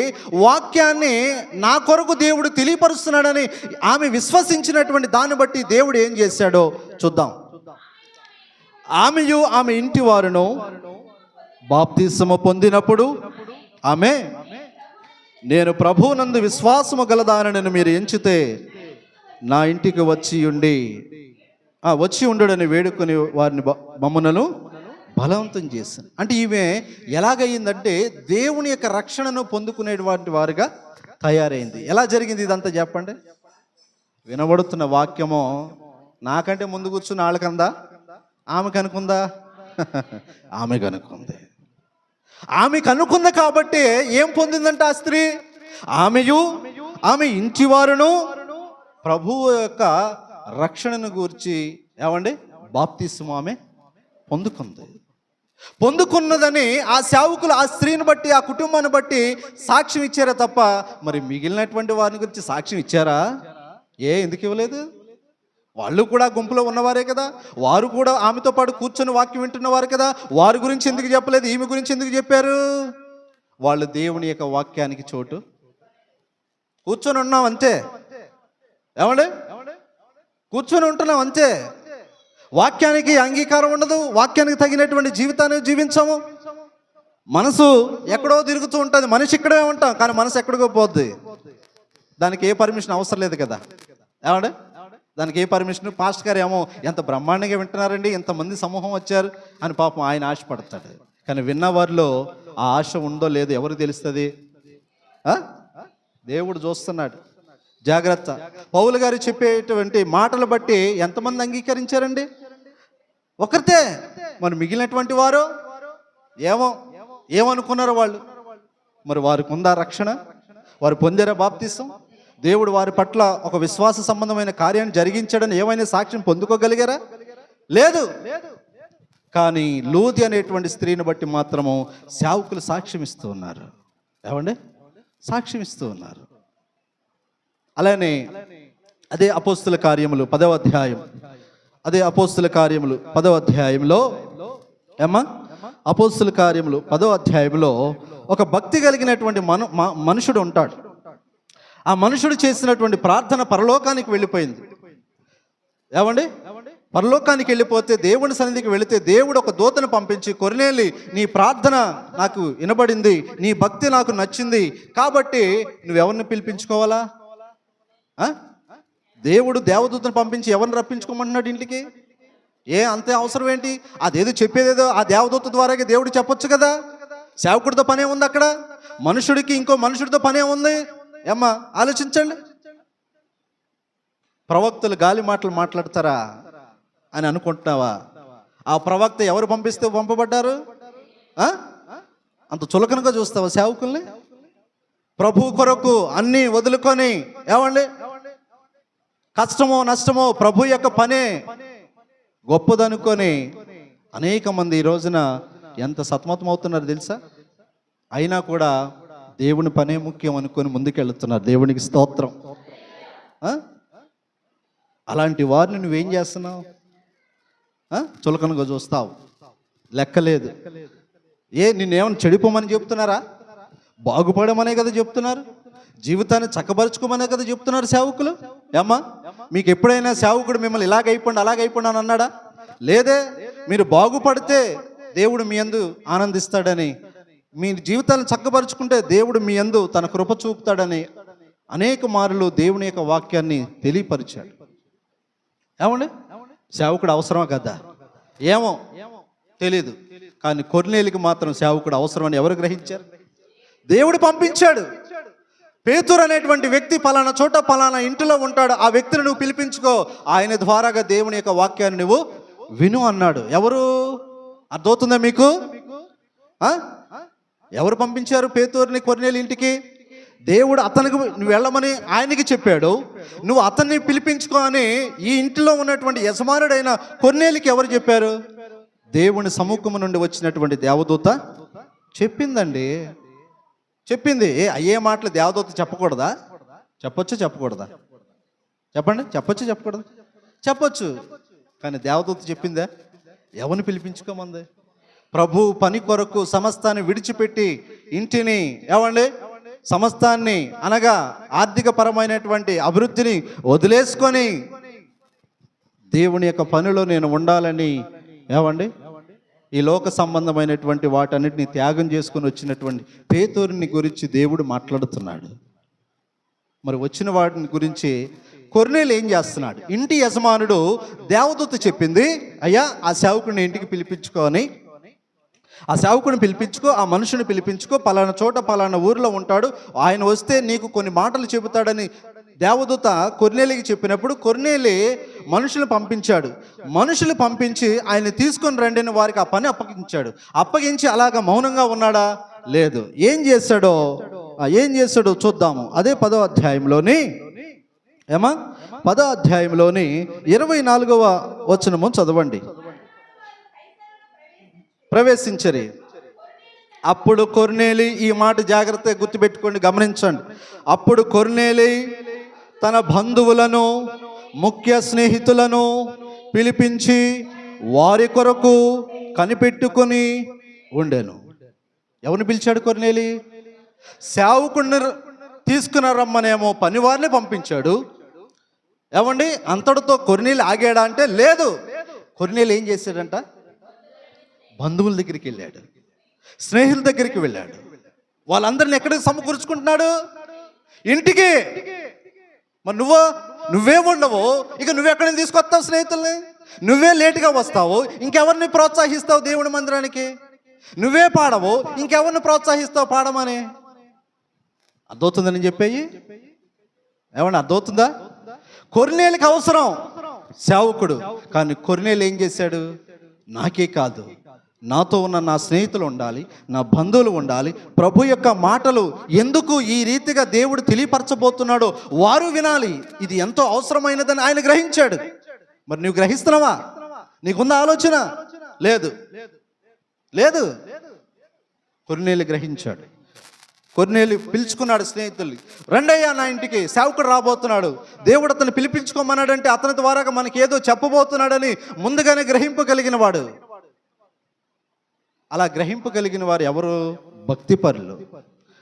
వాక్యాన్ని నా కొరకు దేవుడు తెలియపరుస్తున్నాడని ఆమె విశ్వసించినటువంటి దాన్ని బట్టి దేవుడు ఏం చేశాడో చూద్దాం. ఆమెయు ఆమె ఇంటి వారును బాప్తిస్మము పొందినప్పుడు ఆమె, నేను ప్రభువునందు విశ్వాసము గలదానని మీరు ఎంచితే నా ఇంటికి వచ్చి ఉండడని వేడుకొని వారిని మమ్ములను బలవంతం చేశాను. అంటే ఈమె ఎలాగయ్యిందంటే దేవుని యొక్క రక్షణను పొందుకునేటువంటి వారుగా తయారైంది. ఎలా జరిగింది ఇదంతా చెప్పండి? వినబడుతున్న వాక్యము నాకంటే ముందు కూర్చున్న వాళ్ళకందా? ఆమె కనుకుందా? ఆమె కనుకుంది కాబట్టి ఏం పొందిందంట ఆ స్త్రీ? ఆమెయు ఆమె ఇంటి వారును ప్రభువు యొక్క రక్షణను గూర్చి ఏమండి బాప్తిస్మము ఆమె పొందుకుంది. పొందుకున్నదని ఆ సేవకులు ఆ స్త్రీని బట్టి ఆ కుటుంబాన్ని బట్టి సాక్ష్యం ఇచ్చారా తప్ప మరి మిగిలినటువంటి వారిని గురించి సాక్ష్యం ఇచ్చారా? ఎందుకు ఇవ్వలేదు? వాళ్ళు కూడా గుంపులో ఉన్నవారే కదా, వారు కూడా ఆమెతో పాటు కూర్చొని వాక్యం వింటున్నవారు కదా, వారి గురించి ఎందుకు చెప్పలేదు? ఈమె గురించి ఎందుకు చెప్పారు? వాళ్ళు దేవుని యొక్క వాక్యానికి చోటు కూర్చొని ఉన్నాం అంతే. ఏమండి? కూర్చొని ఉంటున్నాం అంతే. వాక్యానికి అంగీకారం ఉండదు, వాక్యానికి తగినటువంటి జీవితాన్ని జీవించము. మనసు ఎక్కడో తిరుగుతూ ఉంటుంది, మనిషి ఇక్కడే ఉంటాం కానీ మనసు ఎక్కడికో పోద్ది. దానికి ఏ పర్మిషన్ అవసరం లేదు కదా. ఏమండి? దానికి ఏ పర్మిషన్? పాస్టర్ గారు ఏమో ఎంత బ్రహ్మాండంగా వింటున్నారండి, ఎంతమంది సమూహం వచ్చారు అని పాపం ఆయన ఆశపడతాడు. కానీ విన్నవారిలో ఆ ఆశ ఉందో లేదో ఎవరికి తెలుస్తుంది? దేవుడు చూస్తున్నాడు. జాగ్రత్త. పౌలు గారు చెప్పేటువంటి మాటలు బట్టి ఎంతమంది అంగీకరించారండి? ఒకరితే. మరి మిగిలినటువంటి వారు ఏమనుకున్నారు వాళ్ళు? మరి వారికి ఉందా రక్షణ? వారు పొందారా బాప్తిసం? దేవుడు వారి పట్ల ఒక విశ్వాస సంబంధమైన కార్యాన్ని జరిగించాడని ఏమైనా సాక్ష్యం పొందుకోగలిగారా? లేదు. కానీ లూది అనేటువంటి స్త్రీని బట్టి మాత్రము సేవకులు సాక్ష్యం ఇస్తూ ఉన్నారు. ఏమండి? సాక్ష్యం ఇస్తూ ఉన్నారు. అలానే అదే అపోస్తుల కార్యములు 10వ అధ్యాయం, అదే అపోస్తుల కార్యములు 10వ అధ్యాయంలో అపోస్తుల కార్యములు 10వ అధ్యాయంలో ఒక భక్తి కలిగినటువంటి మనుషుడు ఉంటాడు. ఆ మనుషుడు చేసినటువంటి ప్రార్థన పరలోకానికి వెళ్ళిపోయింది. ఏమండి? పరలోకానికి వెళ్ళిపోతే దేవుని సన్నిధికి వెళితే దేవుడు ఒక దూతను పంపించి, కొర్నేలి నీ ప్రార్థన నాకు వినబడింది, నీ భక్తి నాకు నచ్చింది, కాబట్టి నువ్వెవరిని పిలిపించుకోవాలా? దేవుడు దేవదూతను పంపించి ఎవరిని రప్పించుకోమంటున్నాడు ఇంటికి? అంతే అవసరం ఏంటి? అదేదో చెప్పేదేదో ఆ దేవదూత ద్వారాగా దేవుడు చెప్పొచ్చు కదా. సేవకుడితో పనే ఉంది అక్కడ, మనుషుడికి ఇంకో మనుషుడితో పనే ఉంది. ఆలోచించండి. ప్రవక్తలు గాలి మాటలు మాట్లాడతారా అని అనుకుంటున్నావా? ఆ ప్రవక్త ఎవరు పంపిస్తే పంపబడ్డారు? అంత చులకనగా చూస్తావా సేవకుల్ని? ప్రభు కొరకు అన్నీ వదులుకొని, ఏమండి, కష్టమో నష్టమో ప్రభు యొక్క పనే గొప్పదనుకొని అనేక మంది ఈ రోజున ఎంత సతమతమవుతున్నారు తెలుసా? అయినా కూడా దేవుని పనే ముఖ్యం అనుకొని ముందుకెళ్తున్నారు. దేవునికి స్తోత్రం. అలాంటి వారిని నువ్వేం చేస్తున్నావు? చులకనగా చూస్తావు, లెక్కలేదు. నిన్నేమన్నా చెడిపోమని చెప్తున్నారా? బాగుపడమనే కదా చెప్తున్నారు, జీవితాన్ని చక్కబరుచుకోమనే కదా చెప్తున్నారు సేవకులు. మీకు ఎప్పుడైనా సేవకుడు మిమ్మల్ని ఇలాగైపోండి అలాగైపోండి అని అన్నాడా? లేదే. మీరు బాగుపడితే దేవుడు మీ యందు ఆనందిస్తాడని, మీ జీవితాన్ని చక్కబరుచుకుంటే దేవుడు మీ యందు తన కృప చూపుతాడని అనేక మార్లు దేవుని యొక్క వాక్యాన్ని తెలియపరిచాడు. ఏమండి? సేవకుడు అవసరమా కదా? తెలీదు. కానీ కొర్నేలికి మాత్రం సేవకుడు అవసరమని ఎవరు గ్రహించారు? దేవుడు పంపించాడు. పేతురు అనేటువంటి వ్యక్తి పలానా చోట పలానా ఇంటిలో ఉంటాడు, ఆ వ్యక్తిని నువ్వు పిలిపించుకో, ఆయన ద్వారాగా దేవుని యొక్క వాక్యాన్ని నువ్వు విను అన్నాడు. ఎవరు? అర్థమవుతుందా మీకు? ఎవరు పంపించారు పేతురుని కొర్నేలి ఇంటికి? దేవుడు అతనికి నువ్వు వెళ్ళమని ఆయనకి చెప్పాడు. నువ్వు అతన్ని పిలిపించుకో అని ఈ ఇంటిలో ఉన్నటువంటి యజమానుడైన కొర్నేలికి ఎవరు చెప్పారు? దేవుని సముఖము నుండి వచ్చినటువంటి దేవదూత చెప్పిందండి. చెప్పింది. అయ్యే మాటలు దేవదూత చెప్పకూడదా? చెప్పొచ్చు చెప్పకూడదా? చెప్పండి. చెప్పొచ్చు చెప్పకూడదు? చెప్పొచ్చు. కానీ దేవదూత చెప్పిందా? ఎవరిని పిలిపించుకోమంది? ప్రభు పని కొరకు సమస్తాన్ని విడిచిపెట్టి ఇంటిని, సమస్తాన్ని అనగా ఆర్థిక పరమైనటువంటి అభివృద్ధిని వదిలేసుకొని దేవుని యొక్క పనిలో నేను ఉండాలని, ఈ లోక సంబంధమైనటువంటి వాటన్నిటిని త్యాగం చేసుకుని వచ్చినటువంటి పేతురుని గురించి దేవుడు మాట్లాడుతున్నాడు. మరి వచ్చిన వాటిని గురించి కొర్నేలి ఏం చేస్తున్నాడు? ఇంటి యజమానుడు దేవదూత చెప్పింది, అయ్యా ఆ సేవకుడిని ఇంటికి పిలిపించుకో అని, ఆ సేవకుడిని పిలిపించుకో, ఆ మనుషుని పిలిపించుకో, పలానా చోట పలానా ఊరిలో ఉంటాడు, ఆయన వస్తే నీకు కొన్ని మాటలు చెబుతాడని దేవదూత కొర్నేలికి చెప్పినప్పుడు కొర్నేలి మనుషులు పంపించాడు. మనుషులు పంపించి ఆయన తీసుకొని రండిని వారికి ఆ పని అప్పగించాడు. అప్పగించి అలాగా మౌనంగా ఉన్నాడా? లేదు. ఏం చేశాడో చూద్దాము. అదే 10వ అధ్యాయంలోని 10వ అధ్యాయంలోని 24వ వచనము చదవండి. ప్రవేశించరి. అప్పుడు కొర్నేలి, ఈ మాట జాగ్రత్తగా గుర్తుపెట్టుకోండి, గమనించండి. అప్పుడు కొర్నేలి తన బంధువులను, ముఖ్య స్నేహితులను పిలిపించి వారి కొరకు కనిపెట్టుకొని ఉండెను. ఎవరిని పిలిచాడు కొర్నేలి? సేవకుడిని తీసుకుని రమ్మనేమో పనివారిని పంపించాడు. ఏమండి, అంతటితో కొర్నేలి ఆగాడా అంటే లేదు. కొర్నేలి ఏం చేశాడంట? బంధువుల దగ్గరికి వెళ్ళాడు, స్నేహితుల దగ్గరికి వెళ్ళాడు. వాళ్ళందరిని ఎక్కడికి సమకూర్చుకుంటున్నాడు? ఇంటికి. మరి నువ్వే ఉండవు, ఇక నువ్వెక్కడి నుంచి తీసుకొస్తావు స్నేహితుల్ని? నువ్వే లేటుగా వస్తావు, ఇంకెవరిని ప్రోత్సహిస్తావు దేవుడి మందిరానికి? నువ్వే పాడవు, ఇంకెవరిని ప్రోత్సహిస్తావు పాడమని? అర్థమవుతుందని చెప్పేయి? ఏమన్నా అర్థమవుతుందా? కొర్నేలికి అవసరం సేవకుడు, కానీ కొర్నేలి ఏం చేశాడు? నాకే కాదు, నాతో ఉన్న నా స్నేహితులు ఉండాలి, నా బంధువులు ఉండాలి, ప్రభు యొక్క మాటలు ఎందుకు ఈ రీతిగా దేవుడు తెలియపరచబోతున్నాడో వారు వినాలి, ఇది ఎంతో అవసరమైనదని ఆయన గ్రహించాడు. మరి నువ్వు గ్రహిస్తున్నావా? నీకున్న ఆలోచన? లేదు. కొర్నేలి గ్రహించాడు. కొర్నేలి పిలుచుకున్నాడు స్నేహితుల్ని. రండయ్యా నా ఇంటికి, సేవకుడు రాబోతున్నాడు, దేవుడు అతను పిలిపించుకోమన్నాడంటే అతని ద్వారా మనకి ఏదో చెప్పబోతున్నాడని ముందుగానే గ్రహింపగలిగిన వాడు. అలా గ్రహింపగలిగిన వారు ఎవరు? భక్తిపరులు.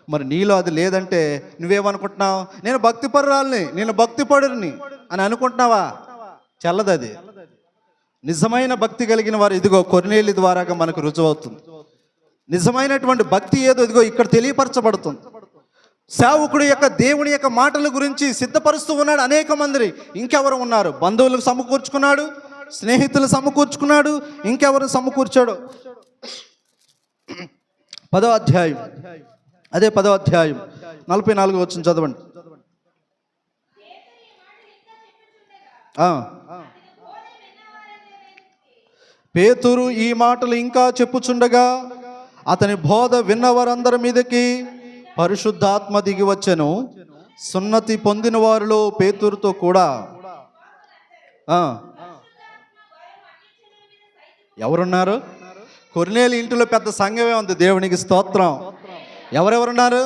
మరి నీలో అది లేదంటే నువ్వేమనుకుంటున్నావు? నేను భక్తిపరురాల్ని, నేను భక్తిపరుని అని అనుకుంటున్నావా? చల్లదు అది. నిజమైన భక్తి కలిగిన వారు ఇదిగో కొర్నేలి ద్వారాగా మనకు రుజువు అవుతుంది. నిజమైనటువంటి భక్తి ఏదో ఇదిగో ఇక్కడ తెలియపరచబడుతుంది. సేవకుడు యొక్క దేవుని యొక్క మాటల గురించి సిద్ధపరుస్తూ ఉన్నాడు అనేక మంది. ఇంకెవరు ఉన్నారు? బంధువులకు సమకూర్చుకున్నాడు, స్నేహితులు సమకూర్చుకున్నాడు, ఇంకెవరు సమకూర్చాడు? 10వ అధ్యాయం, అదే 10వ అధ్యాయం 44 వచనం చదవండి. పేతురు ఈ మాటలు ఇంకా చెప్పుచుండగా అతని బోధ విన్నవారందరి మీదకి పరిశుద్ధాత్మ దిగి వచ్చెను. సున్నతి పొందిన వారిలో పేతురుతో కూడా ఎవరున్నారు? కొర్నేలి ఇంటిలో పెద్ద సంఘమే ఉంది. దేవునికి స్తోత్రం. ఎవరెవరున్నారు?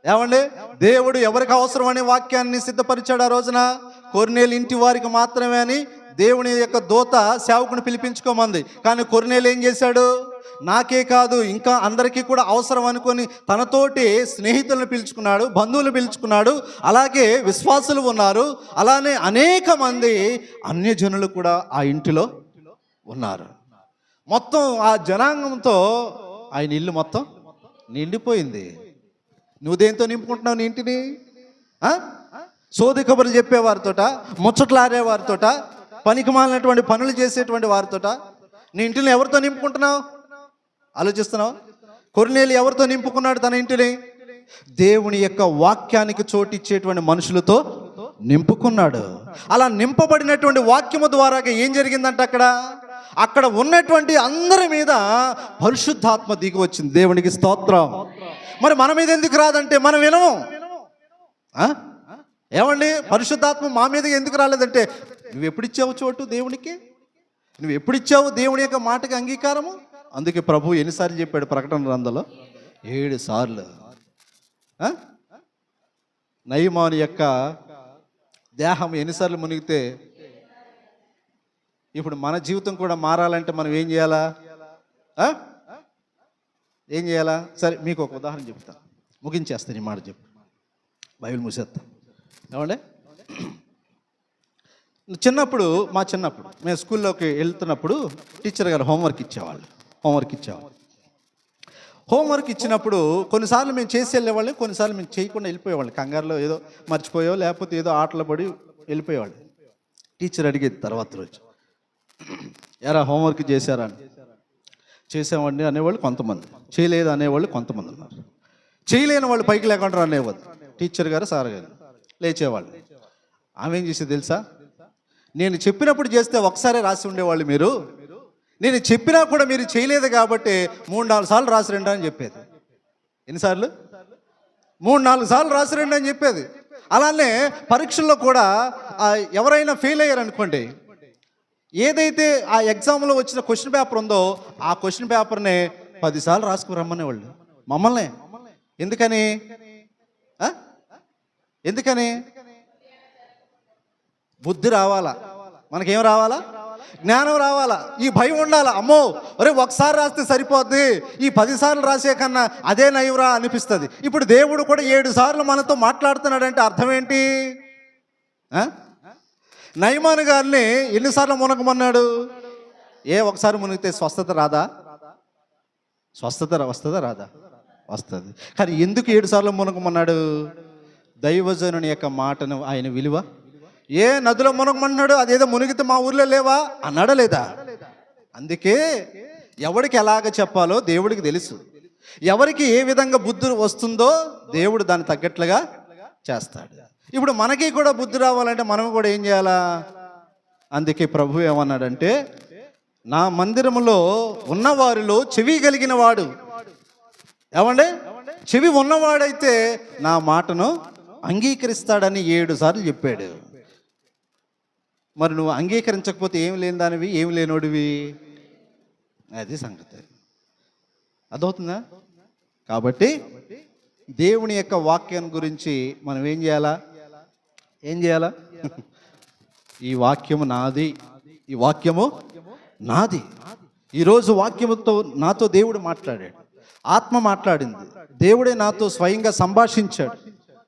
ఏమండి, దేవుడు ఎవరికి అవసరం అనే వాక్యాన్ని సిద్ధపరిచాడు ఆ రోజున. కొర్నేలి ఇంటి వారికి మాత్రమే అని దేవుని యొక్క దూత సేవకుని పిలిపించుకోమంది. కానీ కొర్నేలి ఏం చేశాడు? నాకే కాదు ఇంకా అందరికీ కూడా అవసరం అనుకొని తనతోటి స్నేహితులను పిలుచుకున్నాడు, బంధువులు పిలుచుకున్నాడు, అలాగే విశ్వాసులు ఉన్నారు, అలానే అనేక మంది అన్యజనులు కూడా ఆ ఇంటిలో ఉన్నారు. మొత్తం ఆ జనాంగంతో ఆయన ఇల్లు మొత్తం నిండిపోయింది. నువ్వు దేంతో నింపుకుంటున్నావు నీ ఇంటిని? సోది కబుర్లు చెప్పేవారితోట, ముచ్చట్లు ఆడేవారితోట, పనికి మాలినటువంటి పనులు చేసేటువంటి వారితోట నీ ఇంటిని ఎవరితో నింపుకుంటున్నావు? ఆలోచిస్తున్నావు? కొర్నేలి ఎవరితో నింపుకున్నాడు తన ఇంటిని? దేవుని యొక్క వాక్యానికి చోటిచ్చేటువంటి మనుషులతో నింపుకున్నాడు. అలా నింపబడినటువంటి వాక్యము ద్వారా ఏం జరిగిందంటే అక్కడ ఉన్నటువంటి అందరి మీద పరిశుద్ధాత్మ దిగి వచ్చింది. దేవునికి స్తోత్రం. మరి మన మీద ఎందుకు రాదంటే మనం వినము. ఏమండి, పరిశుద్ధాత్మ మా మీద ఎందుకు రాలేదంటే నువ్వు ఎప్పుడిచ్చావు చోటు దేవునికి? నువ్వు ఎప్పుడిచ్చావు దేవుని యొక్క మాటకి అంగీకారము? అందుకే ప్రభు ఎన్నిసార్లు చెప్పాడు ప్రకటన గ్రంథంలో? 7 సార్లు. నయమాను యొక్క దేహం ఎన్నిసార్లు మునిగితే ఇప్పుడు మన జీవితం కూడా మారాలంటే మనం ఏం చేయాలా? ఏం చేయాలా? సరే మీకు ఒక ఉదాహరణ చెప్తాను, ముగించేస్తాను ఈ మాట చెప్పు, బైబిల్ మూసేస్తాను. ఏమండి, చిన్నప్పుడు మేము స్కూల్లోకి వెళ్తున్నప్పుడు టీచర్ గారు హోంవర్క్ ఇచ్చేవాళ్ళు. హోంవర్క్ ఇచ్చినప్పుడు కొన్నిసార్లు మేము చేసి వెళ్ళేవాళ్ళం, కొన్నిసార్లు మేము చేయకుండా వెళ్ళిపోయేవాళ్ళం. కంగారులో ఏదో మర్చిపోయో లేకపోతే ఏదో ఆటలు పడి వెళ్ళిపోయేవాళ్ళు. టీచర్ అడిగేది తర్వాత రోజు, ఎరా హోంవర్క్ చేశారా అని. చేసామండి అనేవాళ్ళు కొంతమంది, చేయలేదు అనేవాళ్ళు కొంతమంది ఉన్నారు. చేయలేని వాళ్ళు పైకి లేకుండా అనేవాళ్ళు. టీచర్ గారు సార్ గారు లేచేవాళ్ళు. ఆమె ఏం చేసేది తెలుసా? నేను చెప్పినప్పుడు చేస్తే ఒకసారి రాసి ఉండేవాళ్ళు మీరు, నేను చెప్పినా కూడా మీరు చేయలేదు కాబట్టి 3-4 సార్లు రాసి రండి అని చెప్పేది. ఎన్నిసార్లు? 3-4 సార్లు రాసి రండి అని చెప్పేది. అలానే పరీక్షల్లో కూడా ఎవరైనా ఫెయిల్ అయ్యారనుకోండి, ఏదైతే ఆ ఎగ్జామ్లో వచ్చిన క్వశ్చన్ పేపర్ ఉందో ఆ క్వశ్చన్ పేపర్ని 10 సార్లు రాసుకురమ్మనేవాళ్ళు మమ్మల్ని. ఎందుకని? ఆ? ఎందుకని? బుద్ధి రావాలా, మనకేం రావాలా? జ్ఞానం రావాలా, ఈ భయం ఉండాలా. అమ్మో ఒరే ఒకసారి రాస్తే సరిపోద్ది, ఈ 10 సార్లు రాసే కన్నా అదే నయంరా అనిపిస్తుంది. ఇప్పుడు దేవుడు కూడా 7 సార్లు మనతో మాట్లాడుతున్నాడంటే అర్థం ఏంటి? నయమాను గారిని ఎన్నిసార్లు మునగమన్నాడు? ఒకసారి మునిగితే స్వస్థత రాదా? వస్తుందా రాదా? వస్తుంది. కానీ ఎందుకు 7 సార్లు మునగమన్నాడు? దైవజనుని యొక్క మాటను ఆయన విలువ. నదిలో మునగమన్నాడు, అదేదో మునిగితే మా ఊర్లో లేవా అన్నాడా లేదా? అందుకే ఎవరికి ఎలాగ చెప్పాలో దేవుడికి తెలుసు. ఎవరికి ఏ విధంగా బుద్ధి వస్తుందో దేవుడు దాన్ని తగ్గట్లుగా చేస్తాడు. ఇప్పుడు మనకి కూడా బుద్ధి రావాలంటే మనం కూడా ఏం చేయాలా? అందుకే ప్రభు ఏమన్నాడంటే, నా మందిరములో ఉన్నవారిలో చెవి కలిగిన వాడు, ఏమండి చెవి ఉన్నవాడైతే నా మాటను అంగీకరిస్తాడని 7 సార్లు చెప్పాడు. మరి నువ్వు అంగీకరించకపోతే ఏం లేని దానివి, ఏం లేనోడివి. అది సంగతి. అర్థమవుతుందా? కాబట్టి దేవుని యొక్క వాక్యం గురించి మనం ఏం చేయాలా? ఈ వాక్యము నాది, ఈ వాక్యము నాది. ఈరోజు వాక్యముతో నాతో దేవుడు మాట్లాడాడు, ఆత్మ మాట్లాడింది, దేవుడే నాతో స్వయంగా సంభాషించాడు.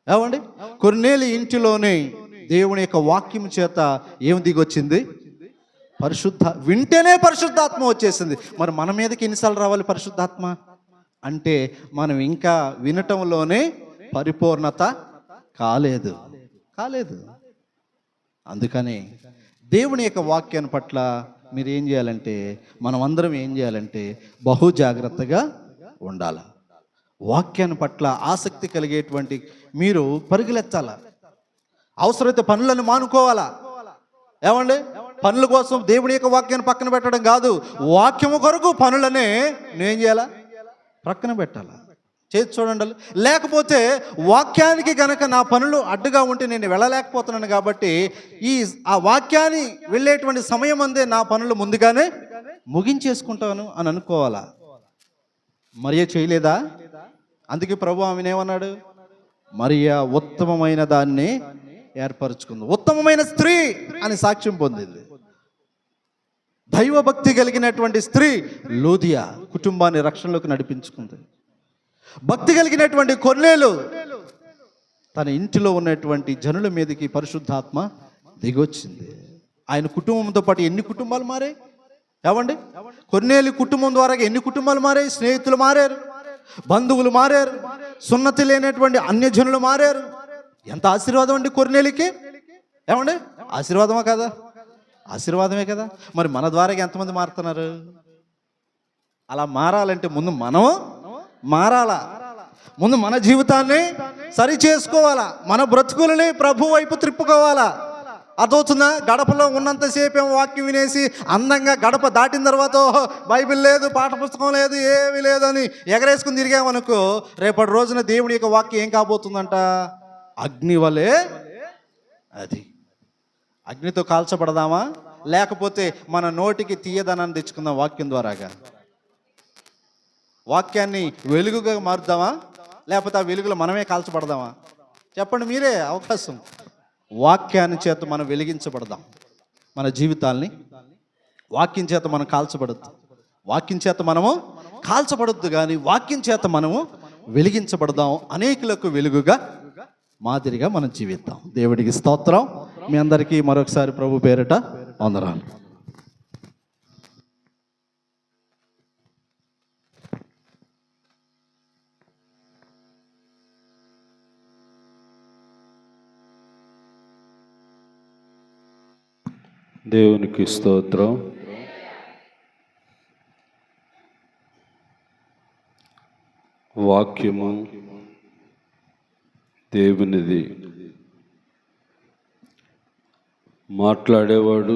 ఏమండి కొర్నేలి ఇంటిలోనే దేవుని యొక్క వాక్యం చేత ఏం దిగొచ్చింది? వింటేనే పరిశుద్ధాత్మ వచ్చేసింది. మరి మన మీదకి ఎన్నిసార్లు రావాలి పరిశుద్ధాత్మ? అంటే మనం ఇంకా వినటంలోనే పరిపూర్ణత కాలేదు. అందుకని దేవుని యొక్క వాక్యాన్ని పట్ల మీరు ఏం చేయాలంటే, మనం అందరం ఏం చేయాలంటే బహు జాగ్రత్తగా ఉండాలి. వాక్యాన్ని పట్ల ఆసక్తి కలిగేటువంటి మీరు పరుగులెత్తాల. అవసరమైతే పనులను మానుకోవాలా. ఏమండి పనుల కోసం దేవుని యొక్క వాక్యాన్ని పక్కన పెట్టడం కాదు, వాక్యము కొరకు పనులనే నేనేం చేయాలా? ప్రక్కన పెట్టాలా. చేసి చూడండి. లేకపోతే వాక్యానికి గనక నా పనులు అడ్డుగా ఉంటే నేను వెళ్ళలేకపోతున్నాను కాబట్టి ఆ వాక్యాన్ని వెళ్ళేటువంటి సమయం అందే నా పనులు ముందుగానే ముగించేసుకుంటాను అని అనుకోవాలా. మరియ చేయలేదా? అందుకే ప్రభు ఆమెనేమన్నాడు? మరియా ఉత్తమమైన దాన్ని ఏర్పరచుకుంది, ఉత్తమమైన స్త్రీ అని సాక్ష్యం పొందింది. దైవభక్తి కలిగినటువంటి స్త్రీ లూదియా కుటుంబాన్ని రక్షణలోకి నడిపించుకుంది. భక్తి కలిగినటువంటి కొర్నేలు తన ఇంటిలో ఉన్నటువంటి జనుల మీదకి పరిశుద్ధాత్మ దిగొచ్చింది. ఆయన కుటుంబంతో పాటు ఎన్ని కుటుంబాలు మారాయి? ఏమండి కొర్నేలు కుటుంబం ద్వారా ఎన్ని కుటుంబాలు మారాయి? స్నేహితులు మారారు, బంధువులు మారారు, సున్నతి లేనటువంటి అన్యజనులు మారారు. ఎంత ఆశీర్వాదం అండి కొర్నేలికి. ఏమండి ఆశీర్వాదమా కదా? ఆశీర్వాదమే కదా. మరి మన ద్వారా ఎంతమంది మారుతున్నారు? అలా మారాలంటే ముందు మనం మారాలా, ముందు మన జీవితాన్ని సరి చేసుకోవాలా, మన బ్రతుకులని ప్రభు వైపు త్రిప్పుకోవాలా. అర్థమవుతుందా? గడపలో ఉన్నంతసేపు ఏమో వాక్యం వినేసి అందంగా గడప దాటిన తర్వాత బైబిల్ లేదు, పాఠ పుస్తకం లేదు, ఏమీ లేదని ఎగరేసుకుని తిరిగామనుకో, రేపటి రోజున దేవుని యొక్క వాక్యం ఏం కాబోతుందంట? అగ్ని వలె. అది అగ్నితో కాల్చబడదామా? లేకపోతే మన నోటికి తీయదనాన్ని తెచ్చుకుందాం వాక్యం ద్వారాగా? వాక్యాన్ని వెలుగుగా మారుద్దామా? లేకపోతే ఆ వెలుగులో మనమే కాల్చబడదామా? చెప్పండి మీరే. అవకాశం. వాక్యాన్ని చేత మనం వెలిగించబడదాం. మన జీవితాల్ని వాక్యం చేత మనం కాల్చబడద్దు, వాక్యం చేత మనము కాల్చబడద్దు, కానీ వాక్యం చేత మనము వెలిగించబడదాం. అనేకులకు వెలుగుగా మాదిరిగా మనం జీవిద్దాం. దేవుడికి స్తోత్రం. మీ అందరికీ మరొకసారి ప్రభు పేరిట వందనాలు. దేవునికి స్తోత్రం. వాక్యము దేవునిది, మాట్లాడేవాడు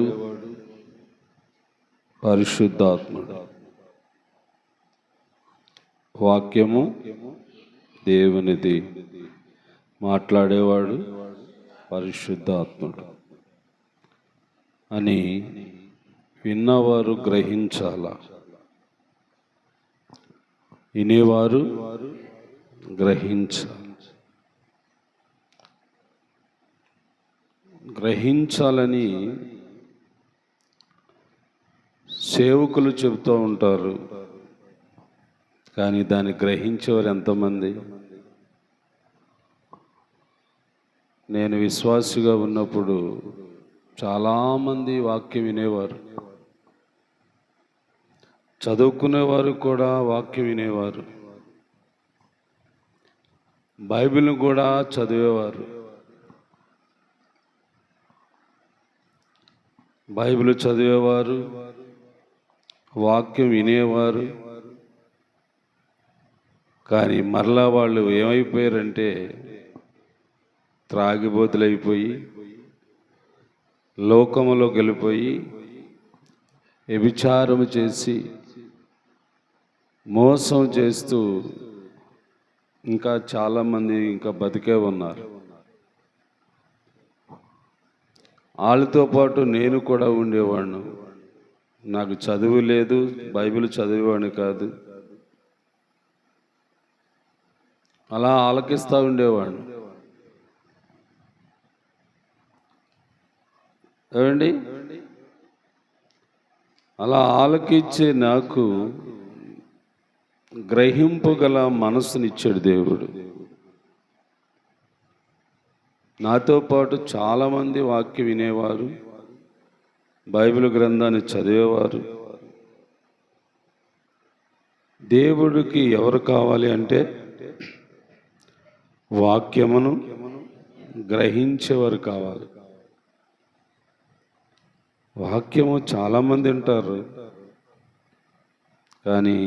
పరిశుద్ధాత్ముడు. వాక్యము దేవునిది, మాట్లాడేవాడు పరిశుద్ధాత్ముడు అని విన్నవారు గ్రహించాలా, వినేవారు గ్రహించాలి. గ్రహించాలని సేవకులు చెబుతూ ఉంటారు, కానీ దాన్ని గ్రహించేవారు ఎంతమంది? నేను విశ్వాసిగా ఉన్నప్పుడు చాలామంది వాక్యం వినేవారు, చదువుకునేవారు కూడా వాక్యం వినేవారు, బైబిల్ను కూడా చదివేవారు. బైబిల్ చదివేవారు, వాక్యం వినేవారు. కానీ మరలా వాళ్ళు ఏమైపోయారంటే త్రాగిబోతులైపోయి, లోకములో వెళ్ళిపోయి, వ్యభిచారము చేసి, మోసం చేస్తూ ఇంకా చాలామంది ఇంకా బతికే ఉన్నారు. వాళ్ళతో పాటు నేను కూడా ఉండేవాడిని. నాకు చదువు లేదు, బైబిల్ చదివేవాడిని కాదు. అలా ఆలకిస్తూ ఉండేవాడిని. ఏమండి, అలా ఆలకించే నాకు గ్రహింపగల మనసునిచ్చాడు దేవుడు. నాతో పాటు చాలామంది వాక్యం వినేవారు, బైబిల్ గ్రంథాన్ని చదివేవారు. దేవుడికి ఎవరు కావాలి అంటే వాక్యమును గ్రహించేవారు కావాలి. వాక్యము చాలామంది వింటారు, కానీ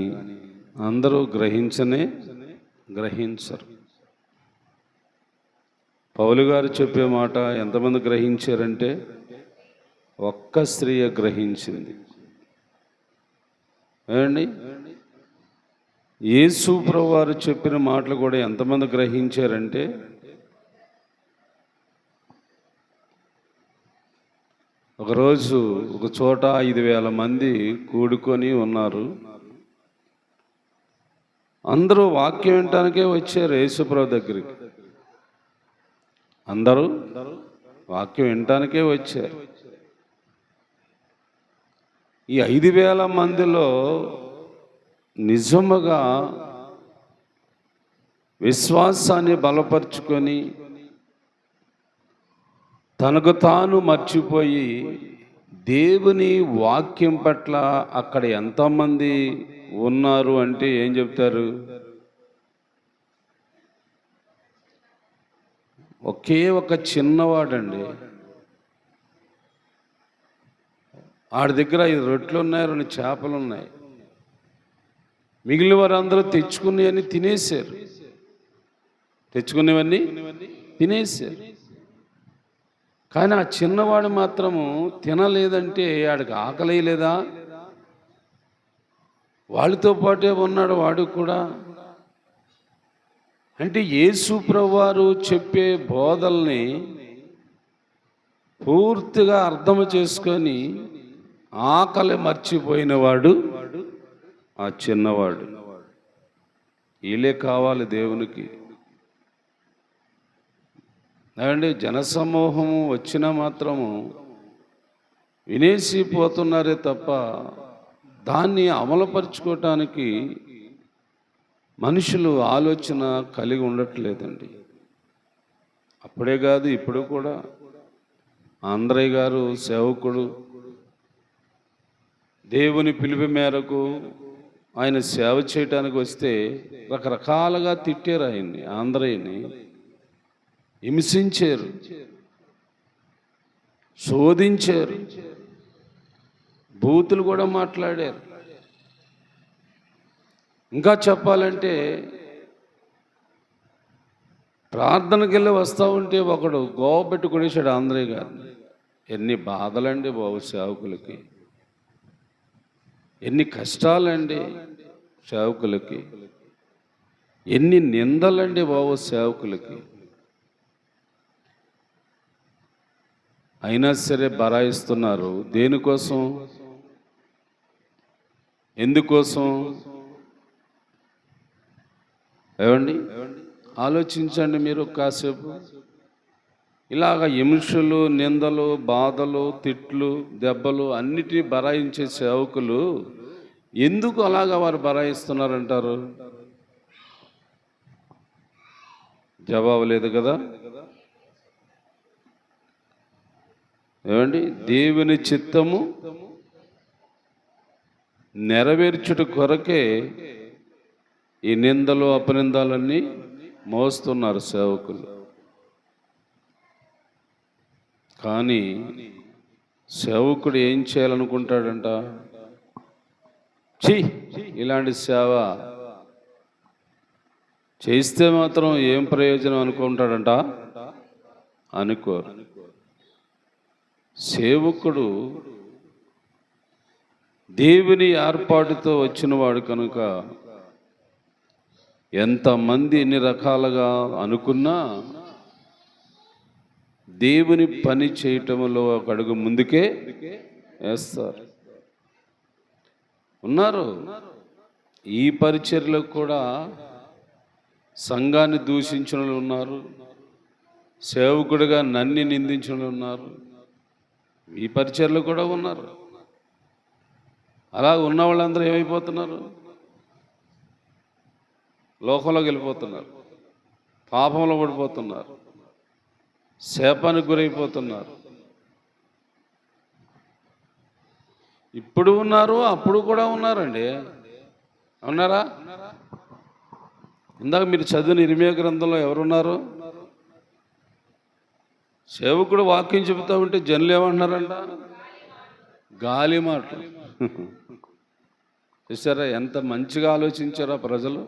అందరూ గ్రహించరు. పౌలు గారు చెప్పే మాట ఎంతమంది గ్రహించారంటే ఒక్క స్త్రీయే గ్రహించింది. ఏమండి, యేసు ప్రభువారు చెప్పిన మాటలు కూడా ఎంతమంది గ్రహించారంటే ఒకరోజు ఒక చోట 5,000 మంది కూడుకొని ఉన్నారు. అందరూ వాక్యం వినటానికే వచ్చారు యేసుప్రభు దగ్గరికి. అందరూ వాక్యం వినటానికే వచ్చారు. ఈ 5,000 మందిలో నిజముగా విశ్వాసాన్ని బలపరుచుకొని తనకు తాను మర్చిపోయి దేవుని వాక్యం పట్ల అక్కడ ఎంతమంది ఉన్నారు అంటే ఏం చెప్తారు? ఒకే ఒక చిన్నవాడండి. ఆడి దగ్గర 5 రొట్టెలు ఉన్నాయి, 2 చేపలు ఉన్నాయి. మిగిలిన వారందరూ తెచ్చుకునేవన్నీ తినేశారు. తెచ్చుకునేవన్నీ తినేశారు. కానీ ఆ చిన్నవాడు మాత్రము తినలేదంటే ఆడికి ఆకలి లేదా? వాళ్ళతో పాటే ఉన్నాడు వాడు కూడా. అంటే యేసు ప్రభువారు చెప్పే బోధల్ని పూర్తిగా అర్థం చేసుకొని ఆకలి మర్చిపోయినవాడు ఆ చిన్నవాడు. వీళ్ళే కావాలి దేవునికి. ఏమండి, జనసమూహము వచ్చినా మాత్రము వినేసి పోతున్నారే తప్ప దాన్ని అమలుపరుచుకోవటానికి మనుషులు ఆలోచన కలిగి ఉండట్లేదండి. అప్పుడే కాదు, ఇప్పుడు కూడా ఆంధ్రయ్య గారు సేవకుడు, దేవుని పిలుపు మేరకు ఆయన సేవ చేయటానికి వస్తే రకరకాలుగా తిట్టారు ఆయన్ని. ఆంధ్రయ్యని హింసించారు, శోధించారు, బూతులు కూడా మాట్లాడారు. ఇంకా చెప్పాలంటే ప్రార్థనకి వెళ్ళి వస్తూ ఉంటే ఒకడు గోవ పెట్టి కొనేసాడు ఆంధ్రయ్య గారిని. ఎన్ని బాధలండి బాబు సేవకులకి, ఎన్ని కష్టాలండి సేవకులకి, ఎన్ని నిందలండి బాబు సేవకులకి. అయినా సరే బరాయిస్తున్నారు. దేనికోసం? ఎందుకోసం? ఏమండి, ఆలోచించండి మీరు కాసేపు. ఇలాగ హింసలు, నిందలు, బాధలు, తిట్లు, దెబ్బలు అన్నిటినీ బరాయించే సేవకులు ఎందుకు అలాగా వారు బరాయిస్తున్నారంటారు? జవాబు లేదు కదా. ఏమండి, దేవుని చిత్తము నెరవేర్చుట కొరకే ఈ నిందలు, అపనిందాలన్నీ మోస్తున్నారు సేవకులు. కానీ సేవకుడు ఏం చేయాలనుకుంటాడంట? ఇలాంటి సేవ చేస్తే మాత్రం ఏం ప్రయోజనం అనుకుంటాడంట? అనుకోరు. సేవకుడు దేవుని ఏర్పాటుతో వచ్చినవాడు కనుక ఎంతమంది ఎన్ని రకాలుగా అనుకున్నా దేవుని పని చేయటంలో ఒక అడుగు ముందుకే వేస్తారు. ఉన్నారు ఈ పరిచర్యలో కూడా సంఘాన్ని దూషించిన వాళ్ళు ఉన్నారు, సేవకుడిగా నన్ను నిందించిన వాళ్ళు ఉన్నారు, ఈ పరిచర్యలో కూడా ఉన్నారు. అలా ఉన్న వాళ్ళందరూ ఏమైపోతున్నారు? లోకంలోకి వెళ్ళిపోతున్నారు, పాపంలో పడిపోతున్నారు, శాపానికి గురైపోతున్నారు. ఇప్పుడు ఉన్నారు, అప్పుడు కూడా ఉన్నారండి. ఉన్నారా? ఇందాక మీరు చదివిన ఇర్మియా గ్రంథంలో ఎవరున్నారు? సేవకుడు వాక్యం చెబుతా ఉంటే జనులు ఏమంటున్నారంట? గాలి మాటలు. చూసారా ఎంత మంచిగా ఆలోచించారా ప్రజలు?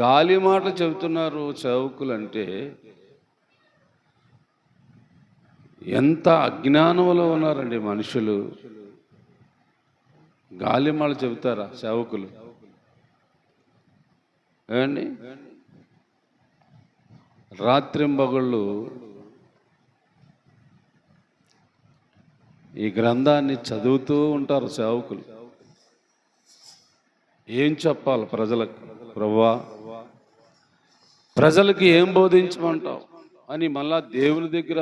గాలి మాటలు చెబుతున్నారు సేవకులు అంటే ఎంత అజ్ఞానంలో ఉన్నారండి మనుషులు. గాలి మాటలు చెబుతారా సేవకులు? ఏమండి, రాత్రింబగళ్ళు ఈ గ్రంథాన్ని చదువుతూ ఉంటారు సేవకులు. ఏం చెప్పాలి ప్రజలకు? ప్రభువా, ప్రజలకి ఏం బోధించమంటావు అని మళ్ళా దేవుని దగ్గర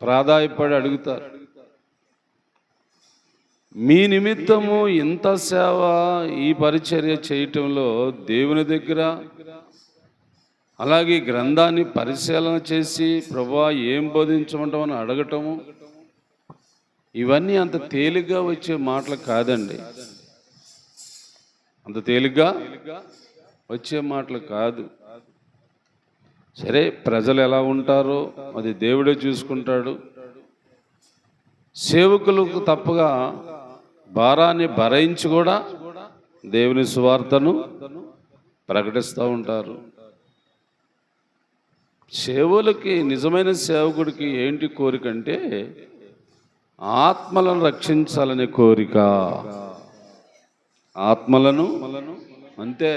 ప్రాధాయపడి అడుగుతారు. మీ నిమిత్తము ఇంత సేవ, ఈ పరిచర్య చేయటంలో దేవుని దగ్గర అలాగే గ్రంథాన్ని పరిశీలన చేసి ప్రభువా ఏం బోధించమంటామని అడగటము, ఇవన్నీ అంత తేలిగ్గా వచ్చే మాటలు కాదండి. అంత తేలిగ్గా వచ్చే మాటలు కాదు. సరే, ప్రజలు ఎలా ఉంటారో అది దేవుడే చూసుకుంటాడు. సేవకులకు తప్పగా భారాన్ని భరించి కూడా దేవుని సువార్తను ప్రకటిస్తూ ఉంటారు. సేవలకి, నిజమైన సేవకుడికి ఏంటి కోరిక అంటే ఆత్మలను రక్షించాలనే కోరిక. ఆత్మలను, అంతే.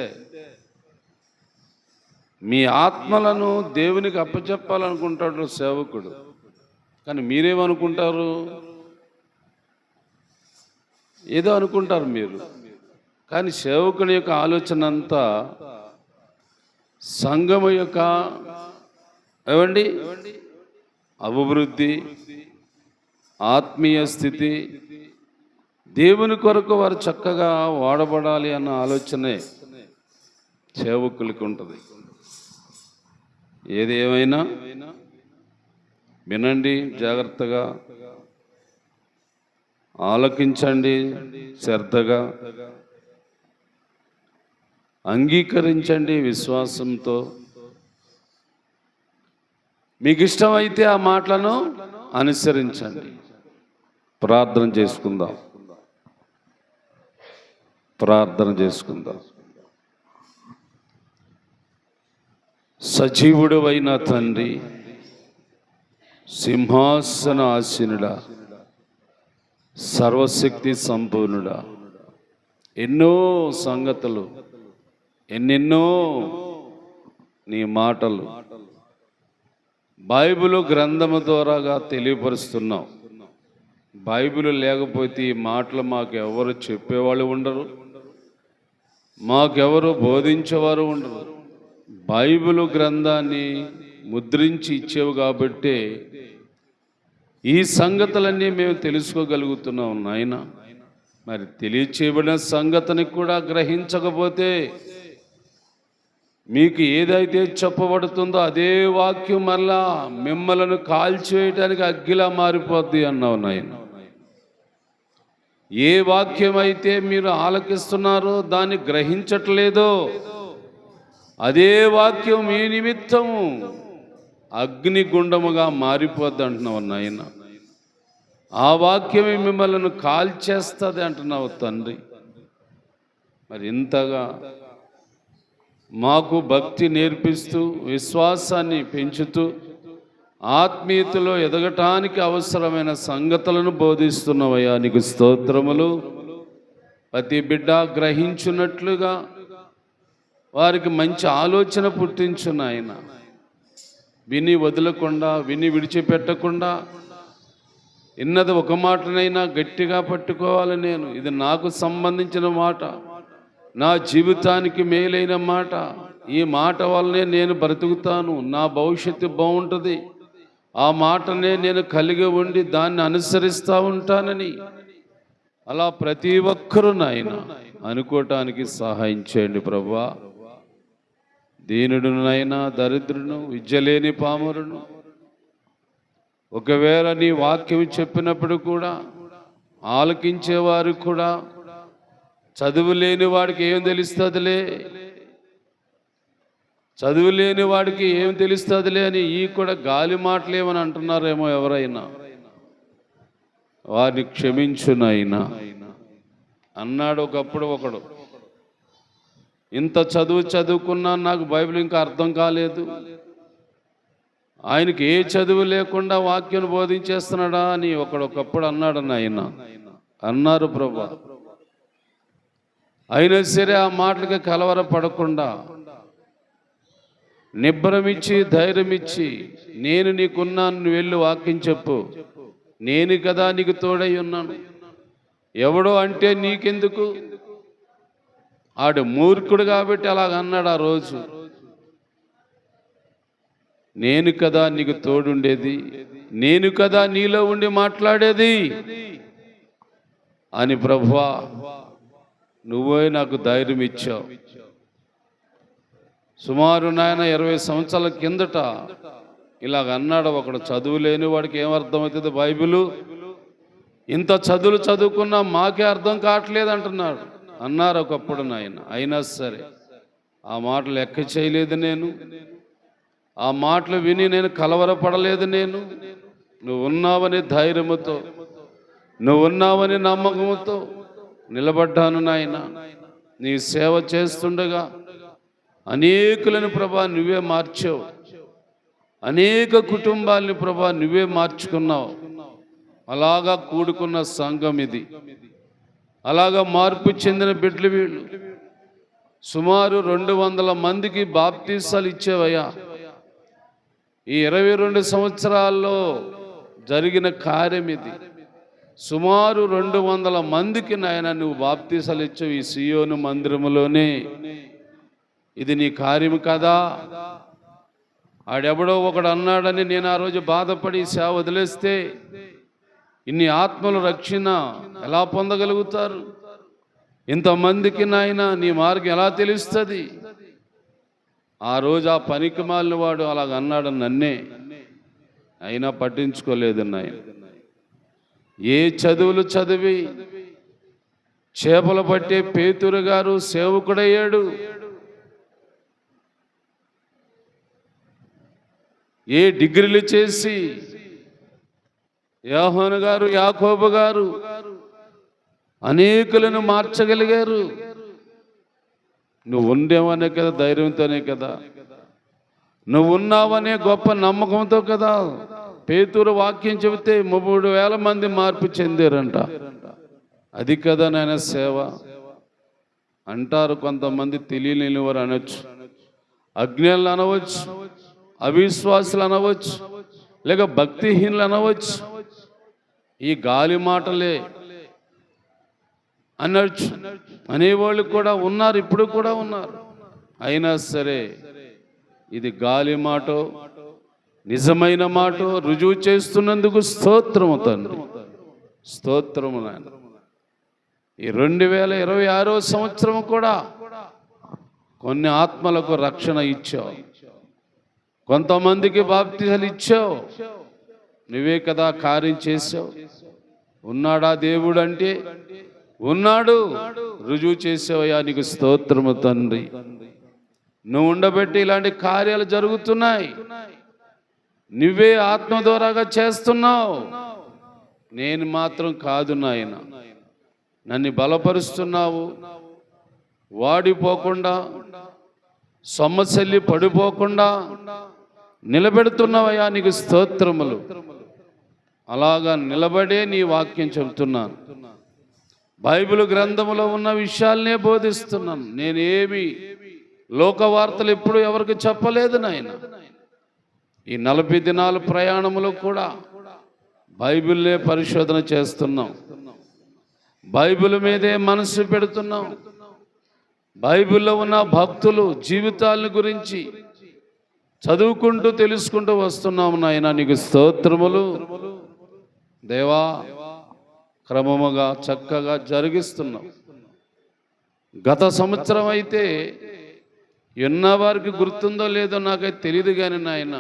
మీ ఆత్మలను దేవునికి అప్పచెప్పాలనుకుంటాడు సేవకుడు. కానీ మీరేమనుకుంటారు? ఏదో అనుకుంటారు మీరు. కానీ సేవకుని యొక్క ఆలోచన అంతా సంఘము యొక్క ఏమండి అభివృద్ధి, ఆత్మీయ స్థితి, దేవుని కొరకు వారు చక్కగా వాడబడాలి అన్న ఆలోచనే సేవకులకి ఉంటుంది. ఏది ఏమైనా వినండి, జాగ్రత్తగా ఆలకించండి, శ్రద్ధగా అంగీకరించండి విశ్వాసంతో. మీకు ఇష్టమైతే ఆ మాటలను అనుసరించండి. ప్రార్థన చేసుకుందాం. సజీవుడవైన తండ్రి, సింహాసన ఆసీనుడా, సర్వశక్తి సంపూర్ణుడా, ఎన్నో సంగతులు, ఎన్నెన్నో నీ మాటలు బైబిలు గ్రంథము ద్వారాగా తెలియపరుస్తున్నావు. బైబిల్ లేకపోతే ఈ మాటలు మాకు ఎవరు చెప్పేవాళ్ళు ఉండరు, మాకెవరు బోధించేవారు ఉండరు. బైబిల్ గ్రంథాన్ని ముద్రించి ఇచ్చేవి కాబట్టే ఈ సంగతులన్నీ మేము తెలుసుకోగలుగుతున్నాం నాయన. మరి తెలియచేయబడిన సంగతిని కూడా గ్రహించకపోతే మీకు ఏదైతే చెప్పబడుతుందో అదే వాక్యం మళ్ళా మిమ్మలను కాల్చివేయడానికి అగ్గిలా మారిపోద్ది అన్నావు నాయన. ఏ వాక్యం అయితే మీరు ఆలకిస్తున్నారో దాన్ని గ్రహించట్లేదో అదే వాక్యం మీ నిమిత్తము అగ్నిగుండముగా మారిపోద్ది అంటున్నావు నాయన. ఆ వాక్యమే మిమ్మల్ని కాల్చేస్తుంది అంటున్నావు తండ్రి. మరి ఇంతగా మాకు భక్తి నేర్పిస్తూ విశ్వాసాన్ని పెంచుతూ ఆత్మీయతలో ఎదగటానికి అవసరమైన సంగతులను బోధిస్తున్నవయ్యా, నీకు స్తోత్రములు. ప్రతి బిడ్డ గ్రహించున్నట్లుగా వారికి మంచి ఆలోచన పుట్టించు నాయన. విని వదలకుండా, విని విడిచిపెట్టకుండా ఇన్నది ఒక మాటనైనా గట్టిగా పట్టుకోవాలి. నేను ఇది నాకు సంబంధించిన మాట, నా జీవితానికి మేలైన మాట. ఈ మాట వల్లనే నేను బ్రతుకుతాను, నా భవిష్యత్తు బాగుంటుంది. ఆ మాటనే నేను కలిగి ఉండి దాన్ని అనుసరిస్తూ ఉంటానని అలా ప్రతి ఒక్కరూ నాయన అనుకోవటానికి సహాయం చేయండి ప్రభువా. దీనుడునైనా దరిద్రును, విద్యలేని పామరును, ఒకవేళ నీ వాక్యం చెప్పినప్పుడు కూడా ఆలకించేవారు కూడా చదువు లేని వాడికి ఏం తెలుస్తుందిలే, చదువు లేని వాడికి ఏం తెలుస్తుందిలే అని ఈ కూడా గాలి మాటలేమని అంటున్నారేమో ఎవరైనా. వారిని క్షమించునైనా అన్నాడు ఒకప్పుడు ఒకడు. ఇంత చదువుకున్నా నాకు బైబిల్ ఇంకా అర్థం కాలేదు, ఆయనకి ఏ చదువు లేకుండా వాక్యం బోధించేస్తున్నాడా అని ఒకప్పుడు అన్నాడు నాయన. అన్నారు ప్రభా. అయినా సరే ఆ మాటలకి కలవరపడకుండా నిబ్బరమిచ్చి ధైర్యమిచ్చి, నేను నీకున్నాను, నువ్వు వెళ్ళి వాక్యం చెప్పు, నేను కదా నీకు తోడై ఉన్నాను, ఎవడో అంటే నీకెందుకు. ఆడు మూర్ఖుడు కాబట్టి అలాగన్నాడు ఆ రోజు. నేను కదా నీకు తోడుండేది, నేను కదా నీలో ఉండి మాట్లాడేది అని ప్రభువా నువ్వే నాకు ధైర్యం ఇచ్చావు. సుమారు నాయన 20 సంవత్సరాల కిందట ఇలాగ అన్నాడు ఒకడు. చదువు లేని వాడికి ఏమర్థమవుతుంది బైబిలు, ఇంత చదువుకున్నా మాకే అర్థం కావట్లేదు అంటున్నాడు అన్నారు ఒకప్పుడు నాయన. అయినా సరే ఆ మాటలు లెక్క చేయలేదు నేను, ఆ మాటలు విని నేను కలవరపడలేదు. నేను నువ్వు ఉన్నావని ధైర్యముతో, నువ్వు ఉన్నావని నమ్మకంతో నిలబడ్డాను నాయన. నీ సేవ చేస్తుండగా అనేకులను ప్రభా నువ్వే మార్చావు, అనేక కుటుంబాలని ప్రభా నువ్వే మార్చుకున్నావు. అలాగా కూడుకున్న సంఘం ఇది, అలాగా మార్పు చెందిన బిడ్డలు వీళ్ళు. సుమారు 200 మందికి బాప్తీసాలు ఇచ్చేవయ్యా. ఈ 22 సంవత్సరాల్లో జరిగిన కార్యం ఇది. సుమారు 200 మందికి నాయన నువ్వు బాప్తీసాలు ఇచ్చావు ఈ సియోను మందిరములోనే. ఇది నీ కార్యం కదా. ఆడెవడో ఒకడు అన్నాడని నేను ఆ రోజు బాధపడి సేవ వదిలేస్తే ఇన్ని ఆత్మల రక్షణ ఎలా పొందగలుగుతారు? ఇంతమందికి నాయన నీ మార్గం ఎలా తెలుస్తుంది? ఆ రోజు ఆ పనికి మాలిన వాడు అలాగ అన్నాడు నన్నే, అయినా పట్టించుకోలేదు నాయన. ఏ చదువులు చదివి చేపలు పట్టే పేతురు గారు సేవకుడయ్యాడు, ఏ డిగ్రీలు చేసి యోహాను గారు, యాకోబు గారు అనేకులను మార్చగలిగారు. నువ్వు ఉండేవనే కదా, ధైర్యంతోనే కదా, నువ్వు ఉన్నావనే గొప్ప నమ్మకంతో కదా. పేతురు వాక్యం చెబితే 3,000 మంది మార్పు చెందారంట. అది కదా నాయన సేవ అంటారు. కొంతమంది తెలియలేని వారు అనొచ్చు, అజ్ఞానులు అనవచ్చు, అవిశ్వాసులు అనవచ్చు, లేక భక్తిహీనులు అనవచ్చు. ఈ గాలి మాటలే అనొచ్చు అనేవాళ్ళు కూడా ఉన్నారు, ఇప్పుడు కూడా ఉన్నారు. అయినా సరే ఇది గాలి మాట నిజమైన మాట రుజువు చేస్తున్నందుకు స్తోత్రము తండ్రి, స్తోత్రము నాయన. ఈ 2026 సంవత్సరం కూడా కొన్ని ఆత్మలకు రక్షణ ఇచ్చావు, కొంతమందికి బాప్తిసాలు ఇచ్చావు. నువ్వే కదా కార్యం చేసావు. ఉన్నాడా దేవుడు అంటే ఉన్నాడు, రుజువు చేసావయ్యా, నీకు స్తోత్రము తండ్రి. నువ్వు ఉండబెట్టి ఇలాంటి కార్యాలు జరుగుతున్నాయి. నువ్వే ఆత్మ ద్వారాగా చేస్తున్నావు, నేను మాత్రం కాదు నాయన. నన్ను బలపరుస్తున్నావు, వాడిపోకుండా సొమ్మసెల్లి పడిపోకుండా నిలబెడుతున్నావయ్యా, నీకు స్తోత్రములు. అలాగా నిలబడే నీ వాక్యం చెబుతున్నాను. బైబిల్ గ్రంథములో ఉన్న విషయాలనే బోధిస్తున్నాను. నేనేమి లోకవార్తలు ఎప్పుడు ఎవరికి చెప్పలేదు నాయన. ఈ 40 దినాల ప్రయాణములో కూడా బైబిల్నే పరిశోధన చేస్తున్నాం, బైబిల్ మీదే మనసు పెడుతున్నాం. బైబిల్లో ఉన్న భక్తులు జీవితాల గురించి చదువుకుంటూ తెలుసుకుంటూ వస్తున్నాము నాయన, నీకు స్తోత్రములు దేవా. క్రమముగా చక్కగా జరిగిస్తున్నాం. గత సంవత్సరం అయితే ఉన్నవారికి గుర్తుందో లేదో నాకైతే తెలియదు కానీ నాయన,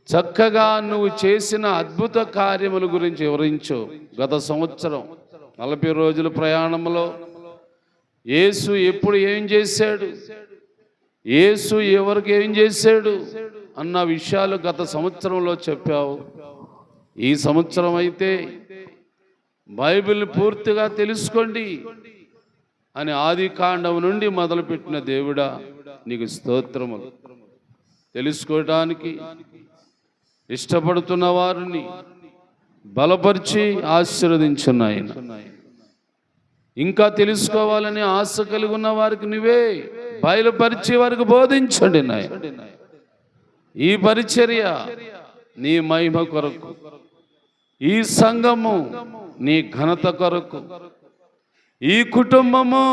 చక్కగా నువ్వు చేసిన అద్భుత కార్యముల గురించి వివరించు. గత సంవత్సరం 40 రోజుల ప్రయాణంలో యేసు ఎప్పుడు ఏం చేశాడు, యేసు ఎవరికి ఏం చేశాడు అన్న విషయాలు గత సంవత్సరంలో చెప్పావు. ఈ సంవత్సరం అయితే బైబిల్ పూర్తిగా తెలుసుకోండి అని ఆది కాండం నుండి మొదలుపెట్టిన దేవుడా, నీకు స్తోత్రములు. తెలుసుకోవడానికి ఇష్టపడుతున్న వారిని బలపరిచి ఆశీర్వదించున్నాయన. ఇంకా తెలుసుకోవాలని ఆశ కలిగి ఉన్న వారికి నువ్వే బయలుపరిచి వారికి బోధించండి నాయన. ఈ పరిచర్య నీ మహిమ కొరకు, ఈ సంఘము నీ ఘనత కొరకు, ఈ కుటుంబము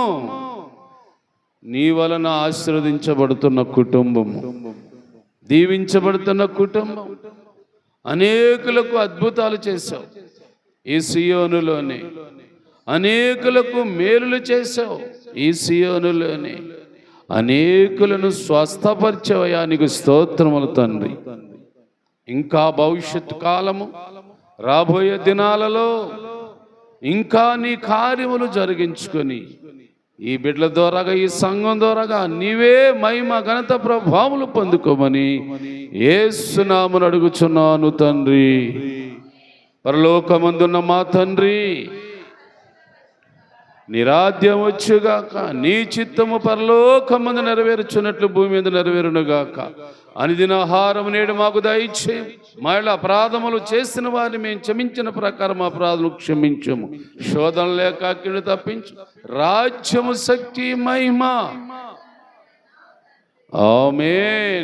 నీ వలన ఆశీర్వదించబడుతున్న కుటుంబము, దీవించబడుతున్న కుటుంబం. అనేకులకు అద్భుతాలు చేశావు ఈ సియోనులోనే, అనేకులకు మేలులు చేశావు ఈ సియోనులోనే, అనేకులను స్వస్థపరిచవయ్యా, నీకు స్తోత్రములు తండ్రి. ఇంకా భవిష్యత్తు కాలము రాబోయే దినాలలో ఇంకా నీ కార్యములు జరిగించుకొని ఈ బిడ్డల ద్వారాగా, ఈ సంఘం ద్వారాగా నీవే మహిమ ఘనత ప్రభావములు పొందుకోమని యేసు నామమున అడుగుచున్నాను తండ్రి. పరలోకమందున్న మా తండ్రి, నీ రాజ్యం వచ్చుగాక, నీ చిత్తము పరలోకమందు నెరవేర్చున్నట్లు భూమి మీద నెరవేరునుగాక. అనుదిన ఆహారము నేడు మాకు దయచేయము. మళ్ళీ అపరాధములు చేసిన వారిని మేము క్షమించిన ప్రకారం అపరాధములు క్షమించము. శోధన లేక అగ్నిని తప్పించు. రాజ్యము, శక్తి, మహిమ ఆమేన్.